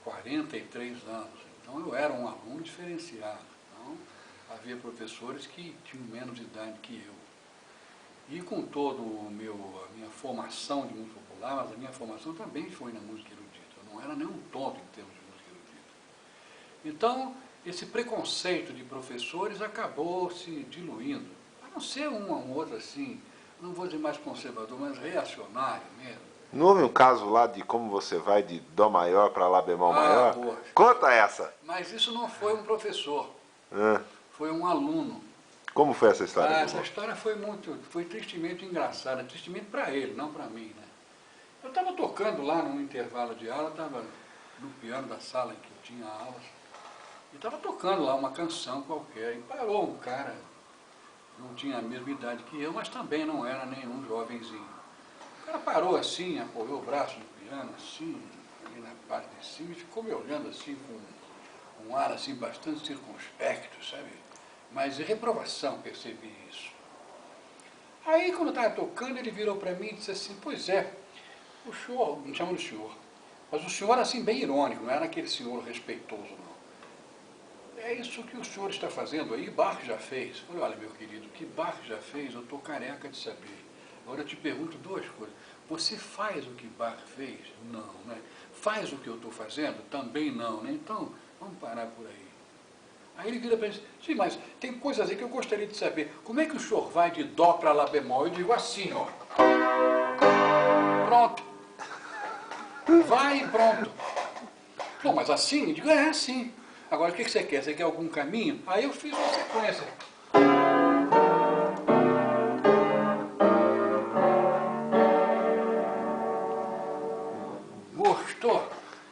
43 anos, então eu era um aluno diferenciado. Então, havia professores que tinham menos idade que eu. E com toda a minha formação de música popular, mas a minha formação também foi na música erudita. Eu não era nenhum tonto em termos de música erudita. Então, esse preconceito de professores acabou se diluindo. A não ser um outro assim, não vou dizer mais conservador, mas reacionário mesmo. Não houve um caso lá de como você vai de Dó maior para Lá bemol maior? Poxa. Conta essa! Mas isso não foi um professor, Ah. foi um aluno. Como foi essa história? Essa história foi tristemente engraçada, tristemente para ele, não para mim, né? Eu estava tocando lá num intervalo de aula, estava no piano da sala em que eu tinha aulas, e estava tocando lá uma canção qualquer, e parou um cara, não tinha a mesma idade que eu, mas também não era nenhum jovenzinho. O cara parou assim, apoiou o braço no piano, assim, ali na parte de cima, e ficou me olhando assim, com um ar assim bastante circunspecto, sabe? Mas de reprovação, percebi isso. Aí, quando eu estava tocando, ele virou para mim e disse assim, pois é, o senhor, me chama de senhor, mas o senhor assim bem irônico, não era aquele senhor respeitoso, não. É isso que o senhor está fazendo aí, Bach já fez. Eu falei, olha, meu querido, que Bach já fez, eu estou careca de saber. Agora eu te pergunto duas coisas. Você faz o que Bach fez? Não, né? Faz o que eu estou fazendo? Também não, né? Então, vamos parar por aí. Aí ele vira para mim, sim, mas tem coisas aí que eu gostaria de saber. Como é que o senhor vai de Dó para Lá bemol? Eu digo assim, ó. Pronto. Vai e pronto. Não, mas assim? Eu digo, é assim. Agora, o que você quer? Você quer algum caminho? Aí eu fiz uma sequência. Gostou?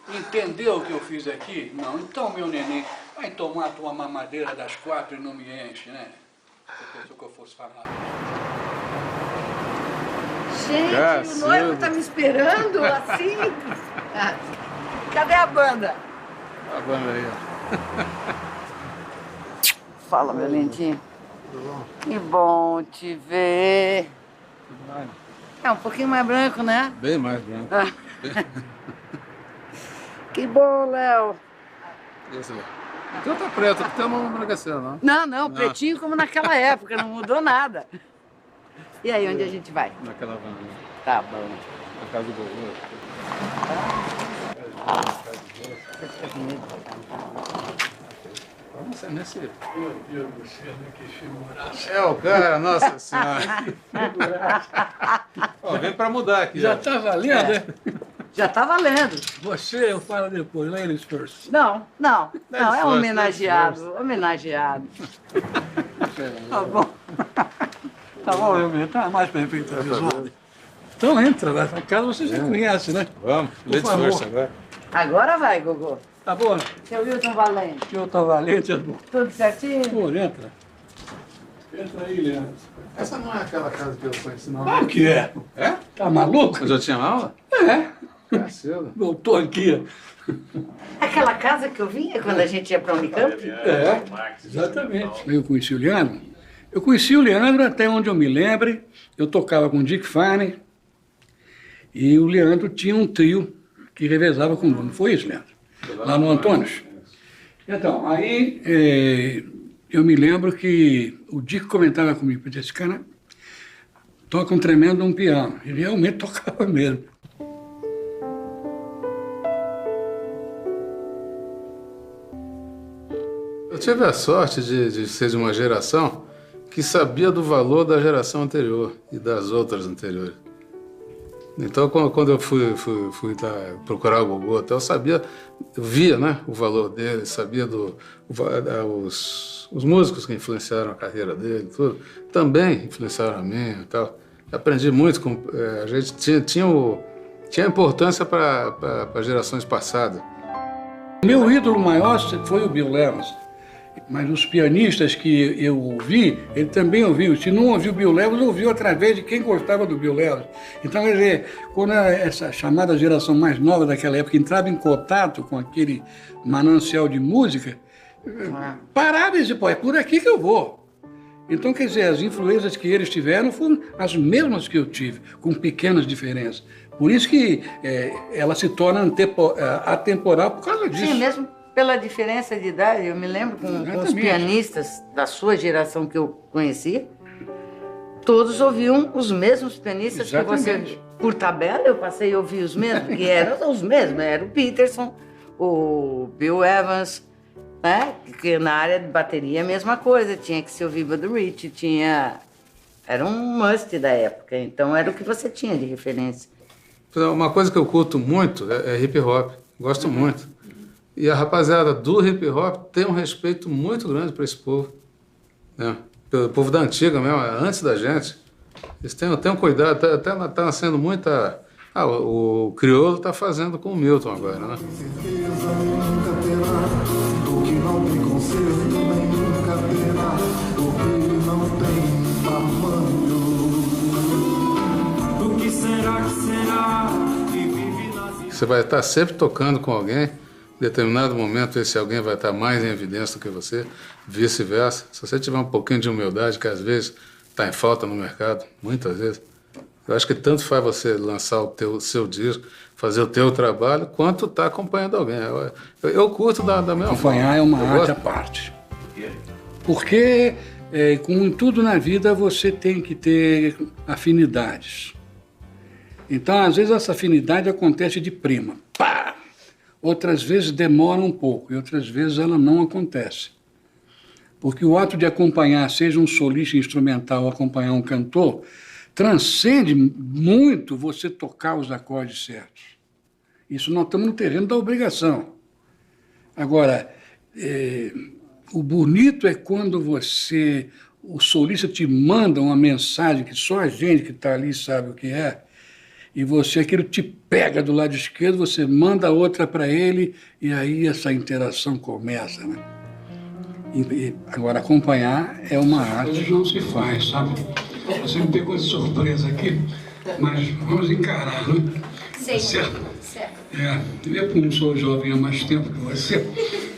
Entendeu o que eu fiz aqui? Não. Então, meu neném, vai tomar a tua mamadeira das 4 e não me enche, né? Você pensou que eu fosse falar? Gente, o noivo tá me esperando assim. Cadê a banda? A banda aí, Fala, meu lindinho. Que bom te ver. É um pouquinho mais branco, né? Bem mais branco. Que bom, Léo. Esse aí. Então tá preto, porque não emagreceu, não? Não, pretinho como naquela época, não mudou nada. E aí, onde a gente vai? Naquela van. Tá bom. Na casa do Gogô. Nossa, nesse... Meu Deus do céu, que figuraça. É o cara, nossa senhora. Ó, vem pra mudar aqui. Já tá valendo, né? Já tá valendo. Você, eu falo depois, ladies first. Não, é homenageado. Tá bom. Tá bom, meu bem, tá mais bem feito avisado. Então entra, na casa você já conhece, né? Vamos, ladies first agora. Agora vai, Gogô. Tá bom. Seu Wilton Valente. Wilton Valente é bom. Tudo certinho? Pô, entra. Entra aí, Leandro. Essa não é aquela casa que eu conheci, não. Ah, que é? É? Tá maluco? Eu já tinha aula? É. É cedo. Voltou aqui. Aquela casa que eu vinha quando a gente ia pra Unicamp? É, exatamente. Eu conheci o Leandro. Eu conheci o Leandro até onde eu me lembre. Eu tocava com o Dick Farney e o Leandro tinha um trio que revezava comigo. Não foi isso, Leandro? Lá no Antônios. Então, aí eu me lembro que o Dick comentava comigo, porque esse cara toca um tremendo piano. Ele realmente tocava mesmo. Eu tive a sorte de ser de uma geração que sabia do valor da geração anterior e das outras anteriores. Então, quando eu fui procurar o Gogô, até eu via, né, o valor dele, sabia os músicos que influenciaram a carreira dele, tudo, também influenciaram a minha e tal. Aprendi muito, a gente tinha importância para gerações passadas. Meu ídolo maior foi o Bill Evans. Mas os pianistas que eu ouvi, ele também ouviu. Se não ouviu o Bill Evans, ouviu através de quem gostava do Bill Evans. Então, quer dizer, quando essa chamada geração mais nova daquela época entrava em contato com aquele manancial de música, parava e dizia, pô, é por aqui que eu vou. Então, quer dizer, as influências que eles tiveram foram as mesmas que eu tive, com pequenas diferenças. Por isso que ela se torna atemporal por causa disso. Sim, mesmo pela diferença de idade. Eu me lembro com os pianistas da sua geração que eu conheci, todos ouviam os mesmos pianistas. Exatamente. Que você, por tabela, eu passei a ouvir os mesmos, que eram os mesmos, né? Era o Peterson, o Bill Evans, né? Que na área de bateria é a mesma coisa, tinha que se ouvir Buddy Rich, era um must da época, então era o que você tinha de referência. Uma coisa que eu curto muito é hip hop, gosto muito. E a rapaziada do hip hop tem um respeito muito grande para esse povo, né? Pelo povo da antiga mesmo, antes da gente. Eles têm um cuidado, tá nascendo muita... o crioulo tá fazendo com o Milton agora, né? Você vai estar sempre tocando com alguém, em determinado momento esse alguém vai estar mais em evidência do que você, vice-versa. Se você tiver um pouquinho de humildade, que às vezes está em falta no mercado, muitas vezes, eu acho que tanto faz você lançar o seu disco, fazer o teu trabalho, quanto estar acompanhando alguém. Eu curto da mesma forma. Acompanhar é uma arte à parte. Porque com tudo na vida você tem que ter afinidades. Então, às vezes, essa afinidade acontece de prima. Pá! Outras vezes demora um pouco e outras vezes ela não acontece. Porque o ato de acompanhar, seja um solista instrumental, acompanhar um cantor, transcende muito você tocar os acordes certos. Isso nós estamos no terreno da obrigação. Agora, o bonito é quando o solista te manda uma mensagem que só a gente que está ali sabe o que é, e aquilo te pega do lado esquerdo, você manda outra para ele, e aí essa interação começa, né? Agora, acompanhar é uma arte que não se faz, sabe? Você não tem coisa surpresa aqui, mas vamos encarar, né? Sei, certo? Eu como sou jovem há mais tempo que você,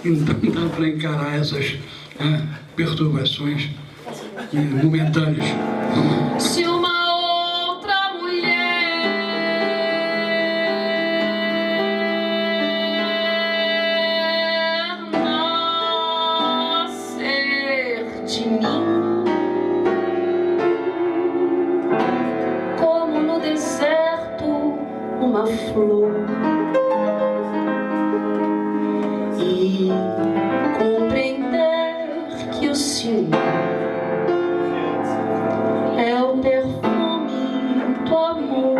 então dá para encarar essas perturbações momentâneas. Se uma outra mulher nascer de mim, como no deserto uma flor, e compreender que o ciúme é o perfume do amor.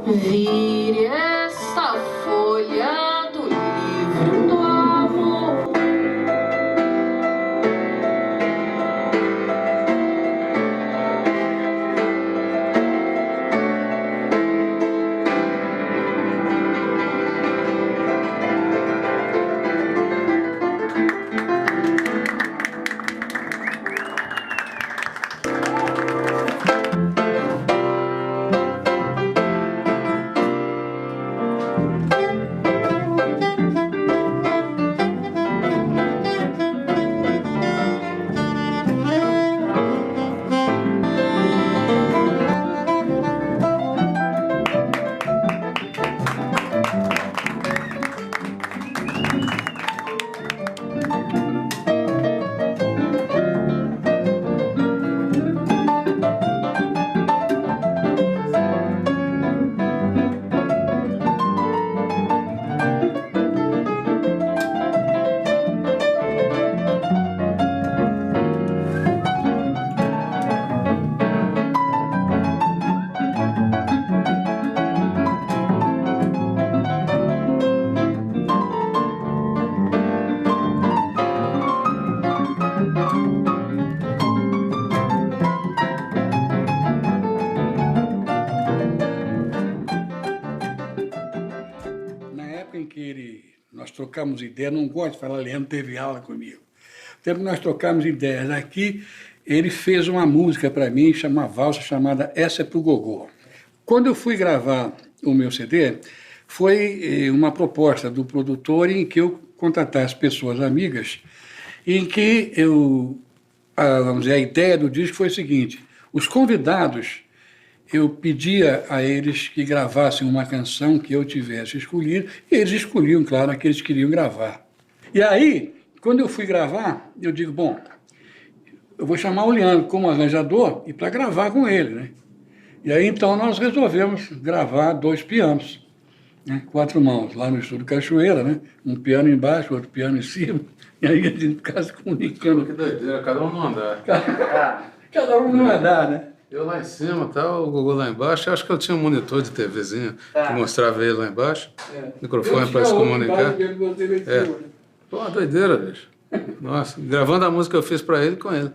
Vire essa folha do livro do amor. Nós trocamos ideias, não gosto de falar, Leandro teve aula comigo. O tempo que nós trocamos ideias aqui, ele fez uma música para mim, uma valsa chamada Essa é pro Gogô. Quando eu fui gravar o meu CD, foi uma proposta do produtor em que eu contratasse pessoas amigas, em que vamos dizer, a ideia do disco foi o seguinte: os convidados, eu pedia a eles que gravassem uma canção que eu tivesse escolhido, e eles escolhiam, claro, a que eles queriam gravar. E aí, quando eu fui gravar, eu digo, bom, eu vou chamar o Leandro como arranjador e para gravar com ele, né? E aí, então, nós resolvemos gravar 2 pianos, né? 4 mãos, lá no Estúdio Cachoeira, né? Um piano embaixo, outro piano em cima, e aí a gente ficava se comunicando. Que doideira, cada um num andar. Cada um num andar, né? Eu lá em cima, o Gogô lá embaixo. Eu acho que eu tinha um monitor de TVzinho que mostrava ele lá embaixo. Microfone para se comunicar. Pô, uma doideira, bicho. Nossa, gravando a música que eu fiz para ele com ele.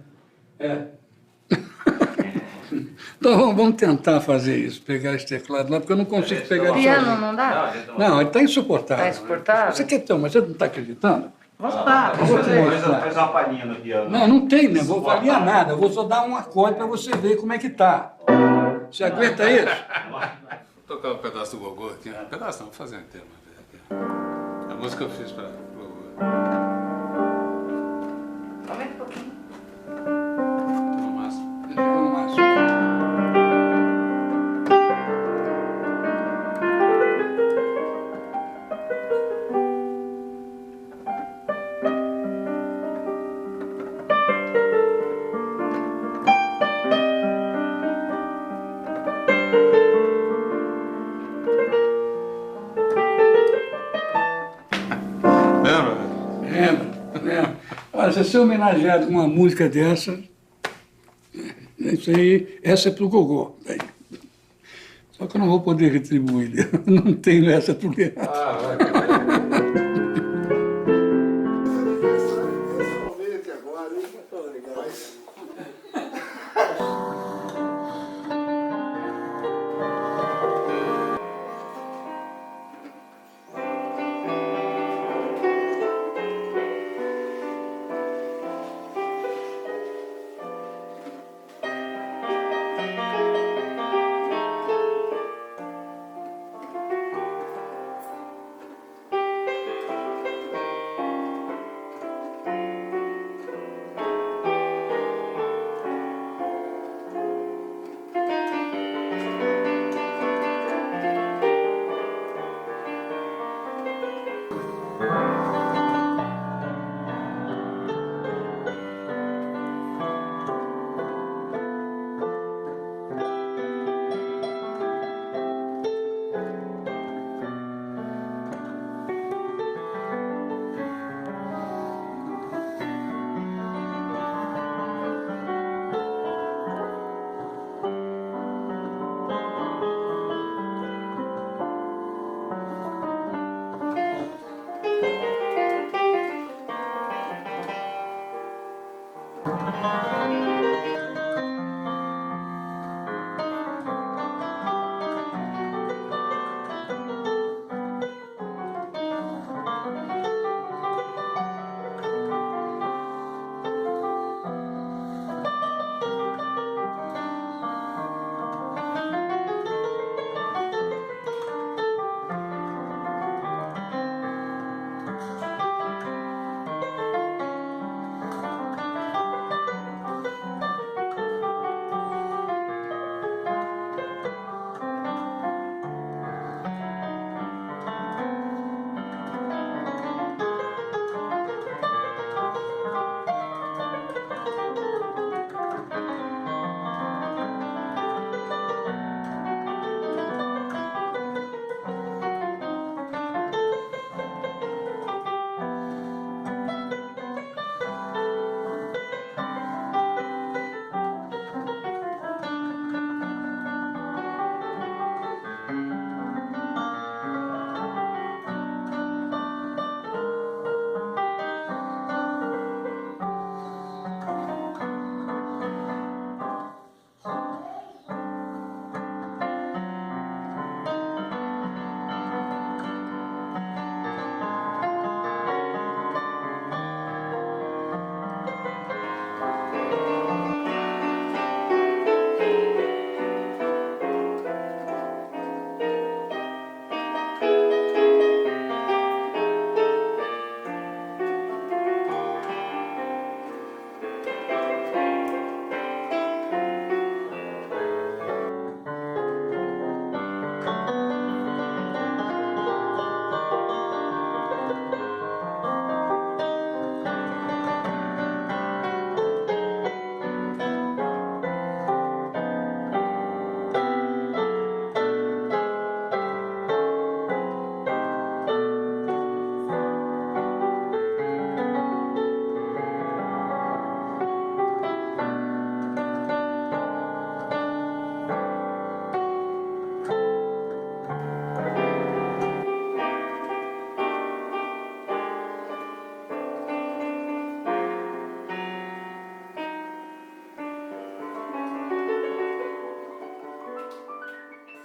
Então vamos tentar fazer isso, pegar esse teclado lá, porque eu não consigo pegar isso. Piano não dá? Não, ele está insuportável. Está insuportável? Você quer ter uma, você não está acreditando? Vamos lá. Faz uma palhinha no piano. Não tem, né? Vou valer nada. Eu vou só dar um acorde para você ver como é que tá. Você aguenta isso? Vou tocar um pedaço do Gogô aqui. Um pedaço não, vou fazer um inteiro. A música que eu fiz para o Gogô. Aumenta um pouquinho. No máximo. No máximo. Lembra? Agora, se ser homenageado com uma música dessa, isso aí, essa é pro Gogó. Só que eu não vou poder retribuir, não tenho essa pro Leandro.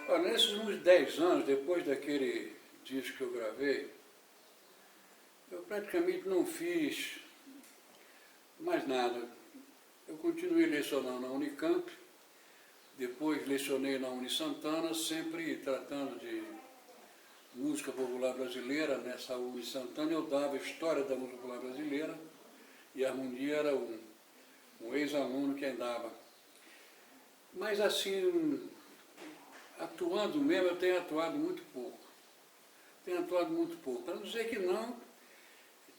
Olha, nesses uns 10 anos, depois daquele disco que eu gravei, eu praticamente não fiz mais nada. Eu continuei lecionando na Unicamp, depois lecionei na Unisantana, sempre tratando de música popular brasileira. Nessa Unisantana eu dava História da Música Popular Brasileira e a harmonia era um ex-aluno que andava. Mas assim, atuando mesmo, eu tenho atuado muito pouco. Para não dizer que não,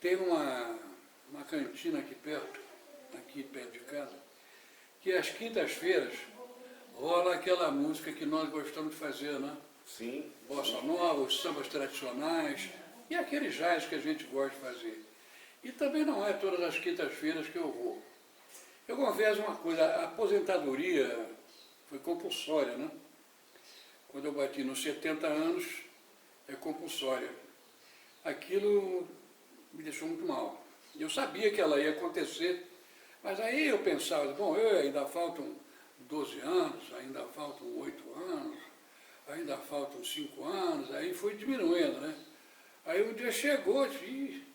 tem uma cantina aqui perto de casa, que às quintas-feiras rola aquela música que nós gostamos de fazer, né? Sim. Bossa nova, os sambas tradicionais e aquele jazz que a gente gosta de fazer. E também não é todas as quintas-feiras que eu vou. Eu confesso uma coisa, a aposentadoria foi compulsória, né? Quando eu bati nos 70 anos, é compulsória. Aquilo me deixou muito mal. Eu sabia que ela ia acontecer, mas aí eu pensava, bom, ainda faltam 12 anos, ainda faltam 8 anos, ainda faltam 5 anos, aí foi diminuindo, né? Aí um dia chegou e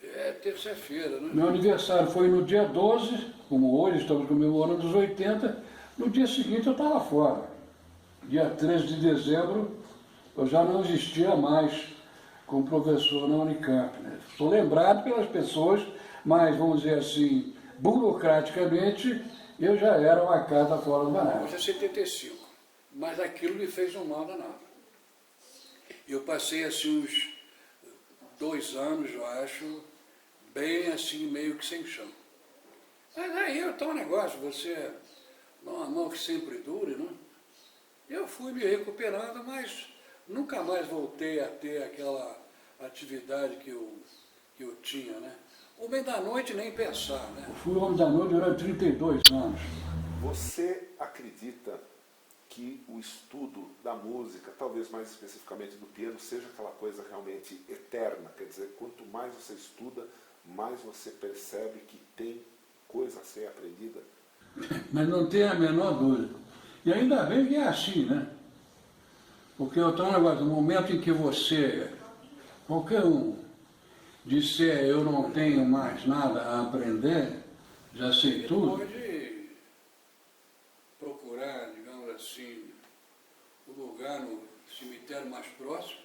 é terça-feira, né? Meu aniversário foi no dia 12, como hoje estamos comemorando os 80, no dia seguinte eu estava fora. Dia 13 de dezembro eu já não existia mais como professor na Unicamp, né? Sou lembrado pelas pessoas, mas vamos dizer assim, burocraticamente, eu já era uma casa fora do baralho. Hoje é 75, mas aquilo me fez um mal danado. Eu passei assim uns 2 anos, eu acho, bem assim, meio que sem chão. Mas aí é um negócio, você dá uma mão que sempre dure, né? Eu fui me recuperando, mas nunca mais voltei a ter aquela atividade que eu tinha, né? Homem da noite nem pensar, né? Eu fui homem da noite durante 32 anos. Você acredita que o estudo da música, talvez mais especificamente do piano, seja aquela coisa realmente eterna? Quer dizer, quanto mais você estuda, mais você percebe que tem coisa a ser aprendida? Mas não tem a menor dúvida. E ainda bem que é assim, né? Porque eu tenho um negócio, no momento em que você, qualquer um, disser eu não tenho mais nada a aprender, já sei tudo. Pode procurar, digamos assim, um lugar no cemitério mais próximo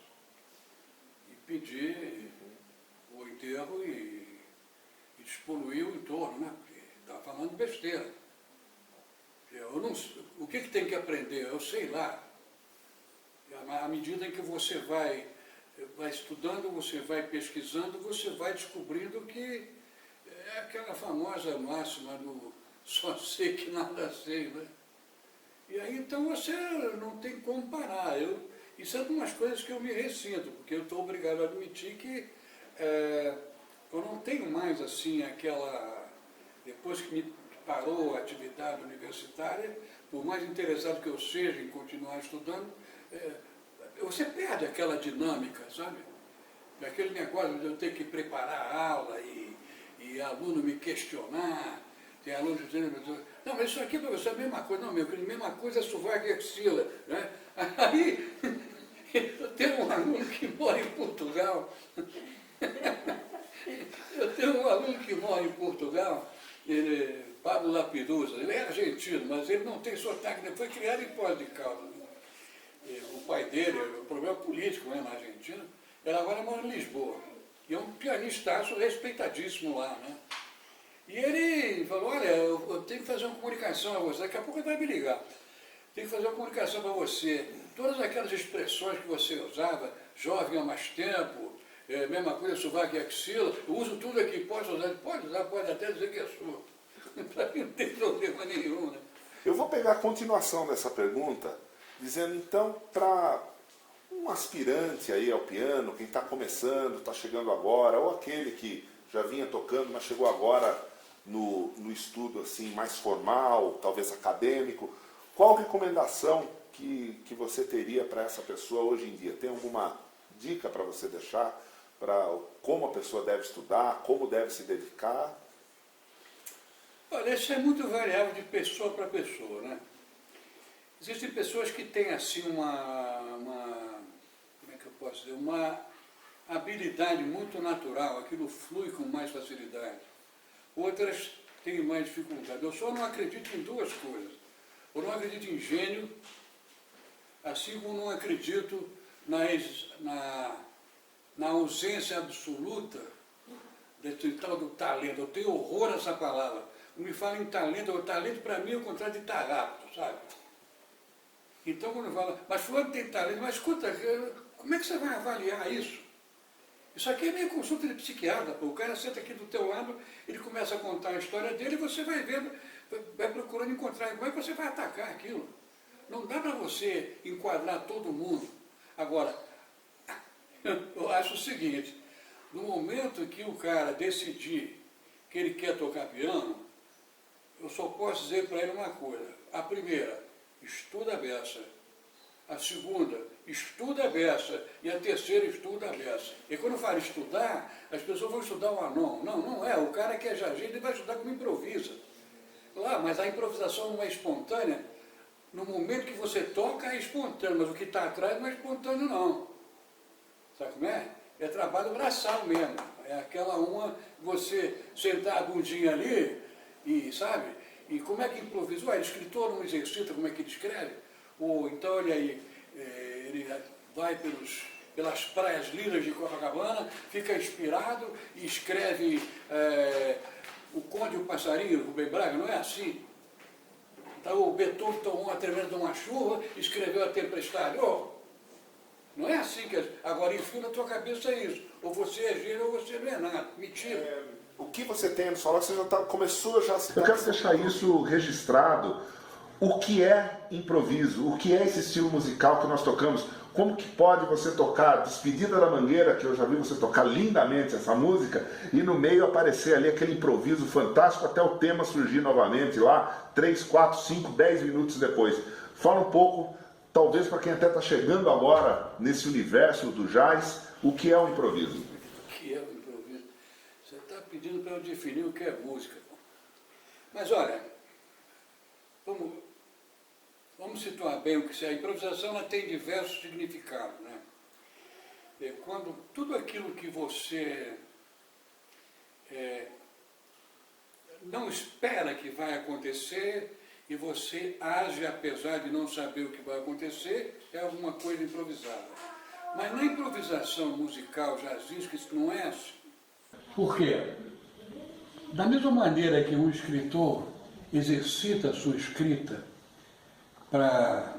e pedir o enterro e despoluir o entorno, né? Porque está falando besteira. Eu não, o que tem que aprender? Eu sei lá. À medida em que você vai estudando, você vai pesquisando, você vai descobrindo que é aquela famosa máxima do só sei que nada sei, né? E aí então você não tem como parar. Isso é uma das coisas que eu me ressinto, porque eu estou obrigado a admitir que eu não tenho mais assim aquela... Depois que me parou a atividade universitária, por mais interessado que eu seja em continuar estudando, você perde aquela dinâmica, sabe? Aquele negócio de eu ter que preparar a aula e aluno me questionar, tem aluno dizendo, não, mas isso aqui, professor, é a mesma coisa. Não, meu filho, a mesma coisa é sovaco e axila, né? Aí, eu tenho um aluno que mora em Portugal, Pablo Lapidusa, ele é argentino, mas ele não tem sotaque, ele foi criado em Poços de Caldas. O pai dele, o problema político, né, na Argentina, ele agora mora em Lisboa. E é um pianistaço respeitadíssimo lá, né? E ele falou, olha, eu tenho que fazer uma comunicação a você, daqui a pouco ele vai me ligar. Tenho que fazer uma comunicação para você. Todas aquelas expressões que você usava, jovem há mais tempo, mesma coisa, sovaco e axila, eu uso tudo aqui, posso usar, pode até dizer que é sua. Para mim não tem problema nenhum, né? Eu vou pegar a continuação dessa pergunta, dizendo então para um aspirante aí ao piano, quem está começando, está chegando agora, ou aquele que já vinha tocando, mas chegou agora no estudo assim mais formal, talvez acadêmico, qual recomendação que você teria para essa pessoa hoje em dia? Tem alguma dica para você deixar para como a pessoa deve estudar, como deve se dedicar? Olha, isso é muito variável de pessoa para pessoa, né? Existem pessoas que têm assim como é que eu posso dizer, uma habilidade muito natural, aquilo flui com mais facilidade. Outras têm mais dificuldade. Eu só não acredito em duas coisas. Eu não acredito em gênio, assim como não acredito na ausência absoluta desse tal do talento. Eu tenho horror a essa palavra. Não me fala em talento, o talento para mim é o contrário de estar apto, sabe? Então quando fala, mas fulano tem talento, mas escuta, como é que você vai avaliar isso? Isso aqui é meio consulta de psiquiatra, pô. O cara senta aqui do teu lado, ele começa a contar a história dele e você vai vendo, vai procurando encontrar, como é que você vai atacar aquilo? Não dá para você enquadrar todo mundo. Agora, eu acho o seguinte, No momento que o cara decidir que ele quer tocar piano, eu só posso dizer para ele uma coisa. A primeira, estuda a beça. A segunda, estuda a beça. E a terceira, estuda a beça. E quando eu falo estudar, as pessoas vão estudar o anon. Não, não é. O cara que é jazz, ele vai estudar como improvisa. Lá, mas a improvisação não é espontânea. No momento que você toca, é espontâneo, mas o que está atrás não é espontâneo, não. Sabe como é? É trabalho braçal mesmo. É aquela uma, você sentar a bundinha ali e, sabe? E como é que improvisa? Ué, o escritor não exercita como é que ele escreve? Ou então, olha aí, ele vai pelas praias lilas de Copacabana, fica inspirado e escreve O Conde e o Passarinho, Rubem Braga, não é assim? Então o Beethoven tomou uma tremenda uma chuva, escreveu a Tempestade. Oh, não é assim que... Agora, enfia na tua cabeça isso. Ou você é gênio ou você não é nada. Mentira. O que você tem a nos falar, você já começou já a citar... Eu quero deixar isso registrado. O que é improviso? O que é esse estilo musical que nós tocamos? Como que pode você tocar Despedida da Mangueira, que eu já vi você tocar lindamente essa música, e no meio aparecer ali aquele improviso fantástico até o tema surgir novamente lá, 3, 4, 5, 10 minutos depois. Fala um pouco, talvez para quem até está chegando agora nesse universo do jazz, o que é o improviso? O que é o improviso? Você está pedindo para eu definir o que é música. Mas olha, vamos situar bem o que é. A improvisação ela tem diversos significados, né? Quando tudo aquilo que você não espera que vai acontecer e você age apesar de não saber o que vai acontecer, é alguma coisa improvisada. Mas na improvisação musical jazzística isso não é assim. Por quê? Da mesma maneira que um escritor exercita a sua escrita para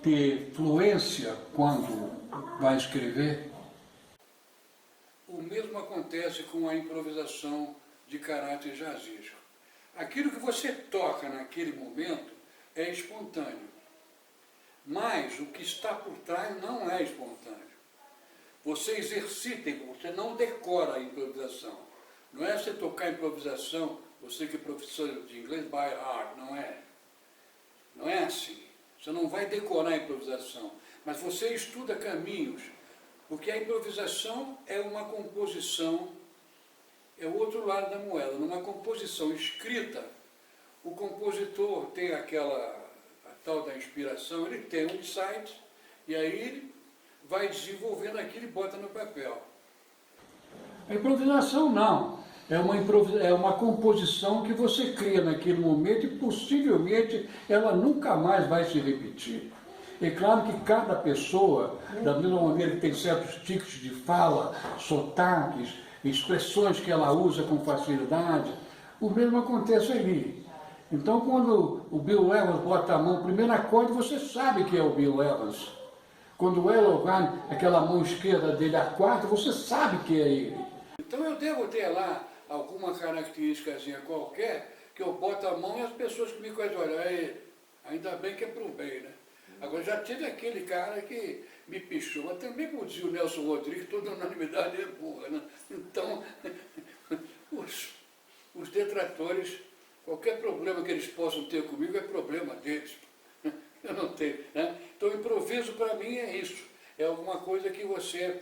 ter fluência quando vai escrever, o mesmo acontece com a improvisação de caráter jazzístico. Aquilo que você toca naquele momento é espontâneo, mas o que está por trás não é espontâneo. Você exercita, você não decora a improvisação. Não é você tocar improvisação, você que é professor de inglês, by heart, não é. Não é assim. Você não vai decorar a improvisação, mas você estuda caminhos, porque a improvisação é uma composição, é o outro lado da moeda. Numa composição escrita, o compositor tem a tal da inspiração, ele tem um insight, e aí ele vai desenvolvendo aquilo e bota no papel. A improvisação não. É uma composição que você cria naquele momento e possivelmente ela nunca mais vai se repetir. É claro que cada pessoa, da mesma maneira que tem certos tiques de fala, sotaques, expressões que ela usa com facilidade, o mesmo acontece ali. Então quando o Bill Evans bota a mão, o primeiro acorde, você sabe que é o Bill Evans. Quando o Elo vai, aquela mão esquerda dele a quarta, você sabe que é ele. Então eu devo ter lá alguma característicazinha qualquer, que eu boto a mão e as pessoas que me conhecem, olha, ainda bem que é pro bem, né? Agora já tive aquele cara que me pichou, mas também como dizia o Nelson Rodrigues, toda unanimidade é burra, né? Então, os detratores, qualquer problema que eles possam ter comigo é problema deles. Eu não tenho, né? Então improviso para mim é isso, é alguma coisa que você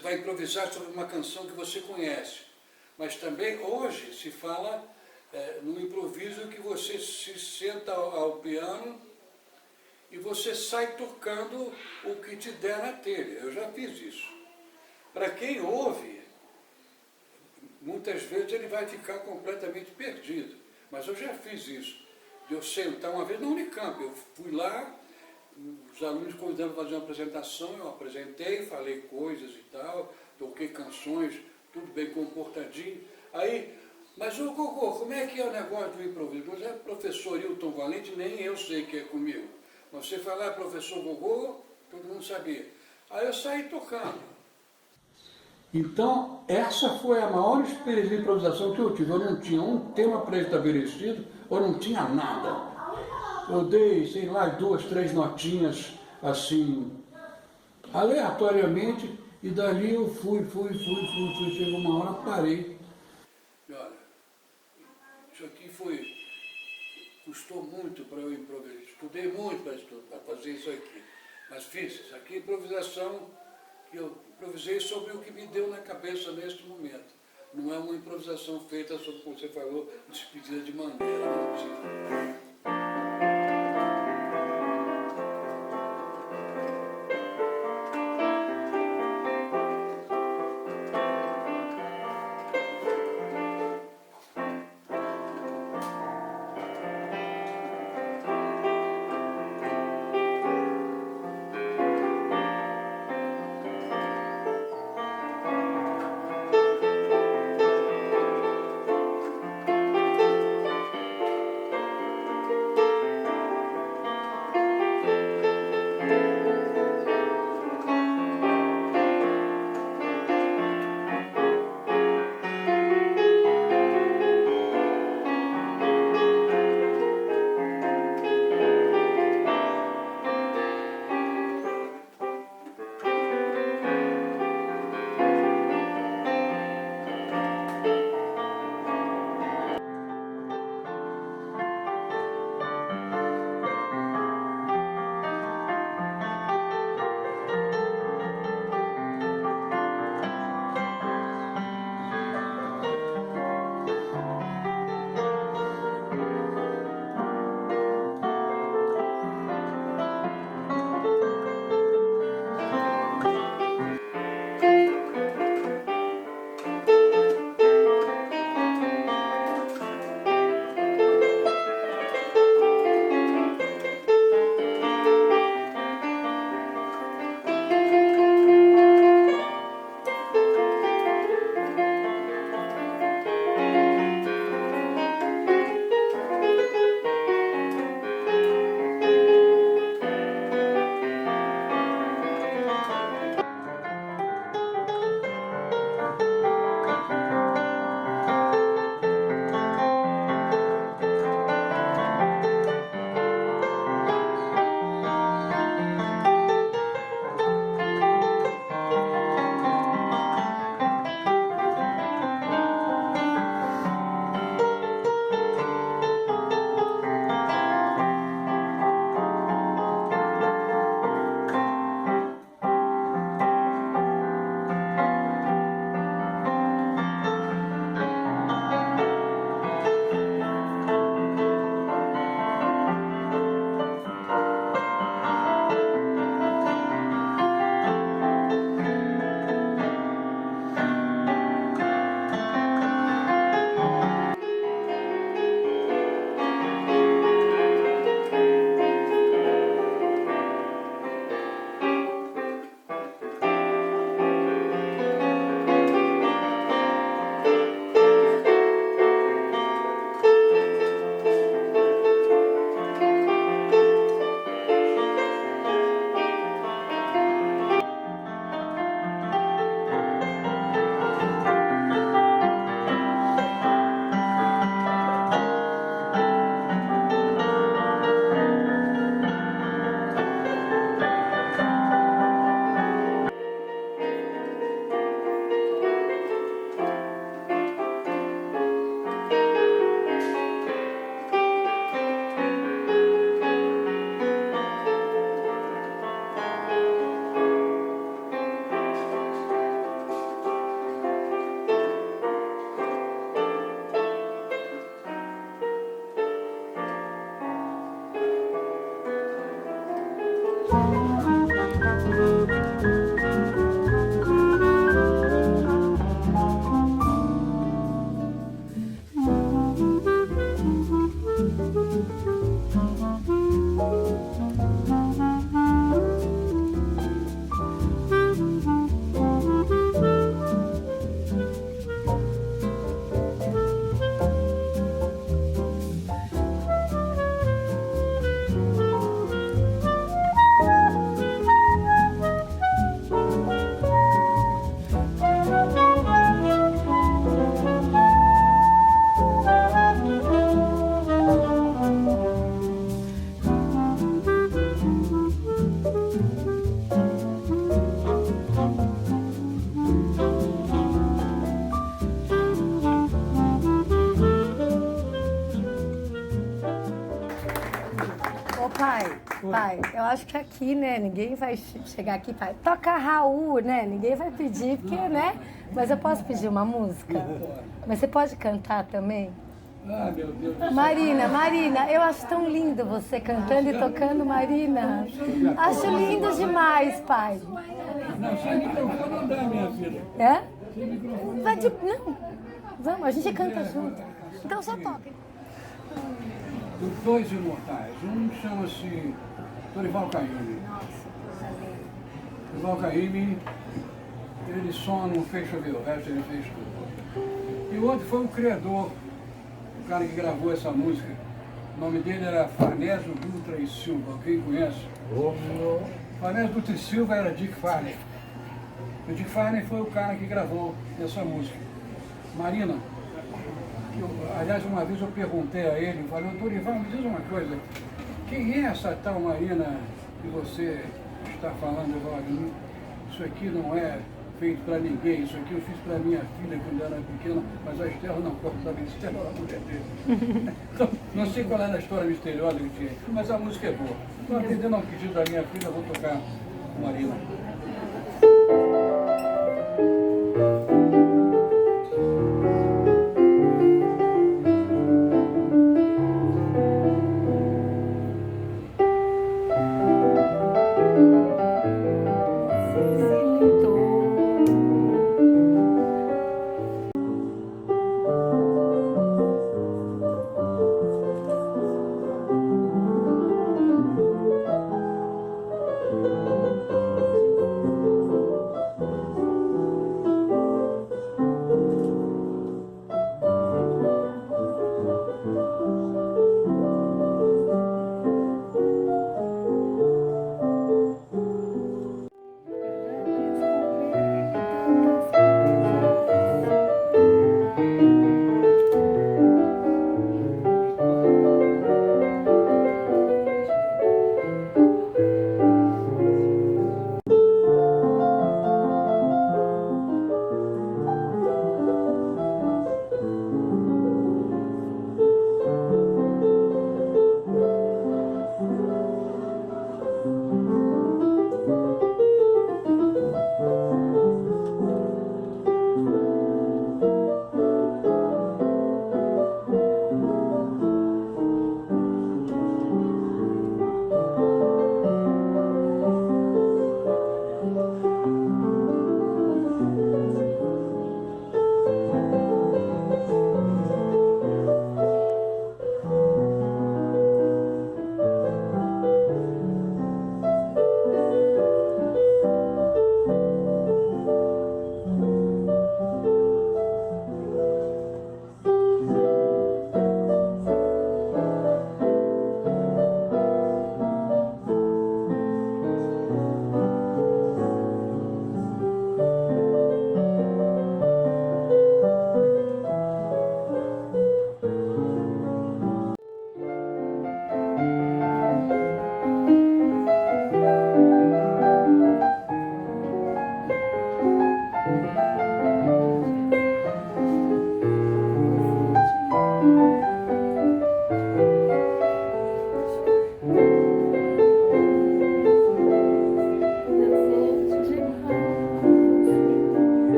vai improvisar sobre uma canção que você conhece. Mas também hoje se fala no improviso que você se senta ao piano e você sai tocando o que te der na telha. Eu já fiz isso. Para quem ouve, muitas vezes ele vai ficar completamente perdido. Mas eu já fiz isso. Eu sentar uma vez na Unicamp, eu fui lá, os alunos convidaram para fazer uma apresentação, eu apresentei, falei coisas e tal, toquei canções, tudo bem comportadinho. Aí, mas ô Gogô, como é que é o negócio do improviso? Mas é professor Hilton Valente, nem eu sei que é comigo. Mas você falar professor Gogô, todo mundo sabia. Aí eu saí tocando. Então, essa foi a maior experiência de improvisação que eu tive. Eu não tinha um tema pré-estabelecido, ou não tinha nada. Eu dei, sei lá, 2, 3 notinhas, assim, aleatoriamente, E dali eu fui, chegou uma hora, parei. E olha, isso aqui custou muito para eu improvisar, estudei muito para fazer isso aqui. Mas fiz isso aqui, improvisação, que eu improvisei sobre o que me deu na cabeça neste momento. Não é uma improvisação feita sobre, como você falou, despedida de maneira, não tinha. pai, eu acho que aqui, né, ninguém vai chegar aqui e falar, toca Raul, né? Ninguém vai pedir, porque, né? Mas eu posso pedir uma música? Mas você pode cantar também? Ah, meu Deus. Marina, eu acho tão lindo você cantando e tocando, Marina. Acho lindo demais, pai. Não, sem microfone não dá, minha filha. É? Sem microfone Vai de... Não, vamos, a gente canta junto. Então só toca. Os dois imortais. Um chama-se Dorival Caymmi. Dorival Caymmi, ele só não fez chover, o resto ele fez tudo. E o outro foi o criador, o cara que gravou essa música. O nome dele era Farnésio Dutra e Silva, quem conhece? Farnésio Dutra e Silva era Dick Farney. O Dick Farney foi o cara que gravou essa música. Marina, aliás, uma vez eu perguntei a ele, falei, Dorival, me diz uma coisa, quem é essa tal Marina que você está falando? Eu falei, isso aqui não é feito para ninguém, isso aqui eu fiz para minha filha quando era pequena, mas a Estela não pode saber, Estela era a mulher dele. Então, não sei qual era a história misteriosa que tinha, mas a música é boa. Estou atendendo ao pedido da minha filha, vou tocar Marina.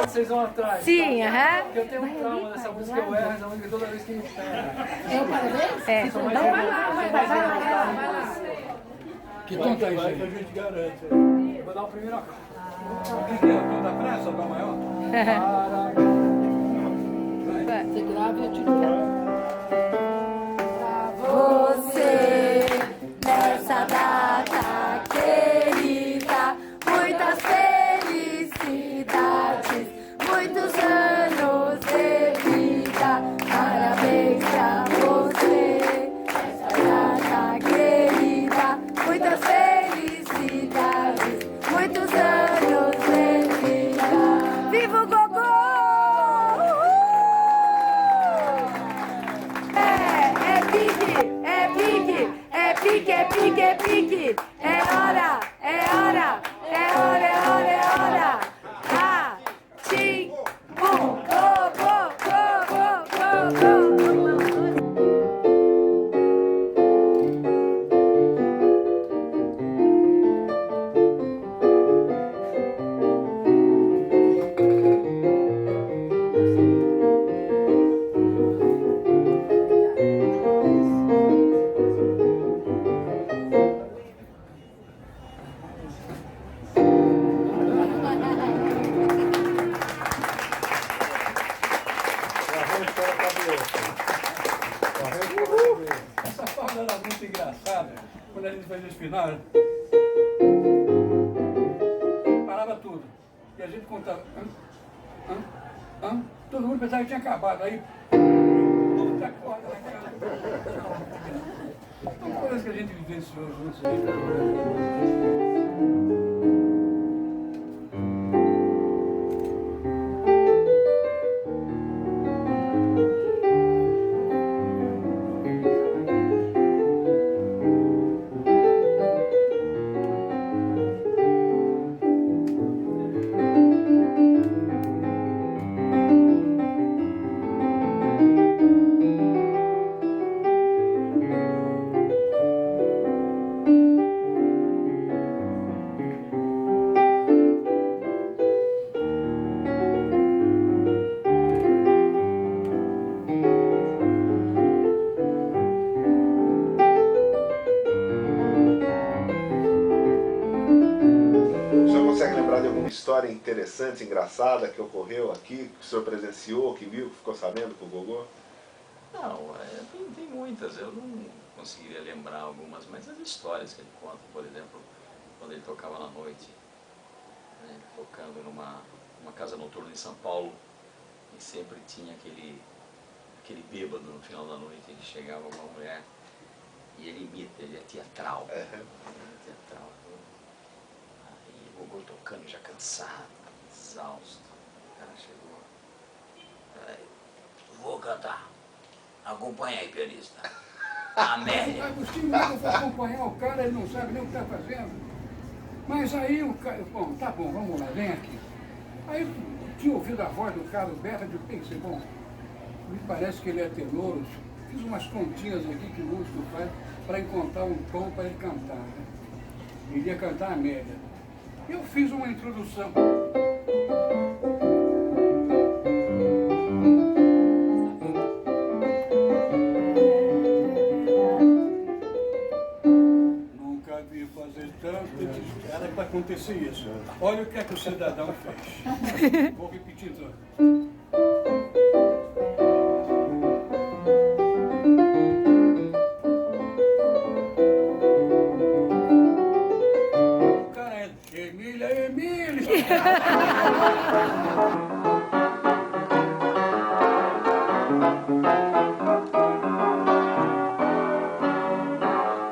Vocês vão atrás. Sim, aham. Porque eu tenho um trauma dessa música, eu erro essa música toda vez que me pega. Eu parabéns? É. Então vai lá. Que tom tá isso aí? Que a gente garante. Vou dar o primeiro acorde. O que é? O tom da pressa ou o tom maior? Você grava e eu te você, nessa data querida, muitas felicidades, muitos anos de vida, parabéns pra você, nessa data querida, muitas felicidades, muitos anos de vida. Viva o Gogô! é pique, é pique, é pique. É hora, é hora, é hora, é hora, é hora. Ah, tim, bum, go, go, go, go, go, go. Essa parte era muito engraçada. Quando a gente fazia esse final, parava tudo. E a gente contava. Todo mundo pensava que tinha acabado. Aí. Puta corda na cara. São coisas que a gente vivenciou juntos aí. História interessante, engraçada que ocorreu aqui, que o senhor presenciou, que viu, que ficou sabendo com o Gogô? Não, tem muitas, eu não conseguiria lembrar algumas, mas as histórias que ele conta, por exemplo, quando ele tocava na noite, né, tocando numa casa noturna em São Paulo, e sempre tinha aquele bêbado no final da noite, ele chegava com uma mulher e ele imita, ele é teatral. Ele é teatral. O Gogô tocando já cansado, exausto. O cara chegou. Vou cantar. Acompanha aí, pianista. Amélia. Agostinho, eu vou acompanhar o cara, ele não sabe nem o que está fazendo. Mas aí o cara, bom, tá bom, vamos lá, vem aqui. Aí tinha ouvido a voz do Carlos Berta, eu pensei, bom, me parece que ele é tenor. Fiz umas continhas aqui que o músico faz para encontrar um tom para ele cantar. Né? Ele ia cantar Amélia. Eu fiz uma introdução. Nunca vi fazer tanto. Era para acontecer isso. Olha o que é que o cidadão fez. Vou repetir tudo.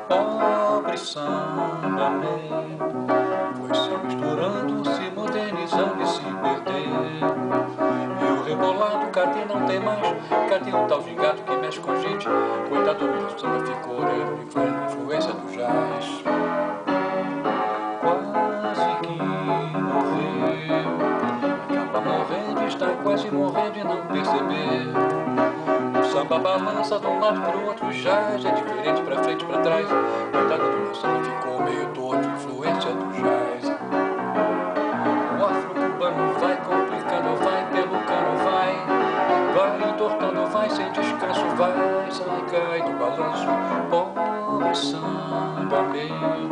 Pobre samba foi se misturando, se modernizando e se perdendo. E o rebolado, cadê não tem mais? Cadê o tal gingado que mexe com a gente? Coitado do meu samba, ficou orelho e foi a influência do jazz. Quase que morreu, acaba morrendo, está quase morrendo e não perceber. O samba balança de um lado pro outro, jazz é diferente pra frente e pra trás. Coitado do meu samba, ficou meio torto, influência do jazz. O afro-cubano vai complicando, vai pelo cano, vai entortando, vai sem descanso, vai, sai, cai do balanço. Pobre samba meu,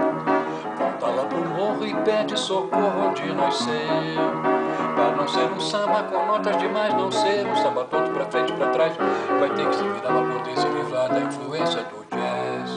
volta lá pro morro e pede socorro onde nasceu. Pra não ser um samba com notas demais, não ser um samba todo pra frente e pra trás, vai ter que se virar pra poder se livrar da influência do jazz.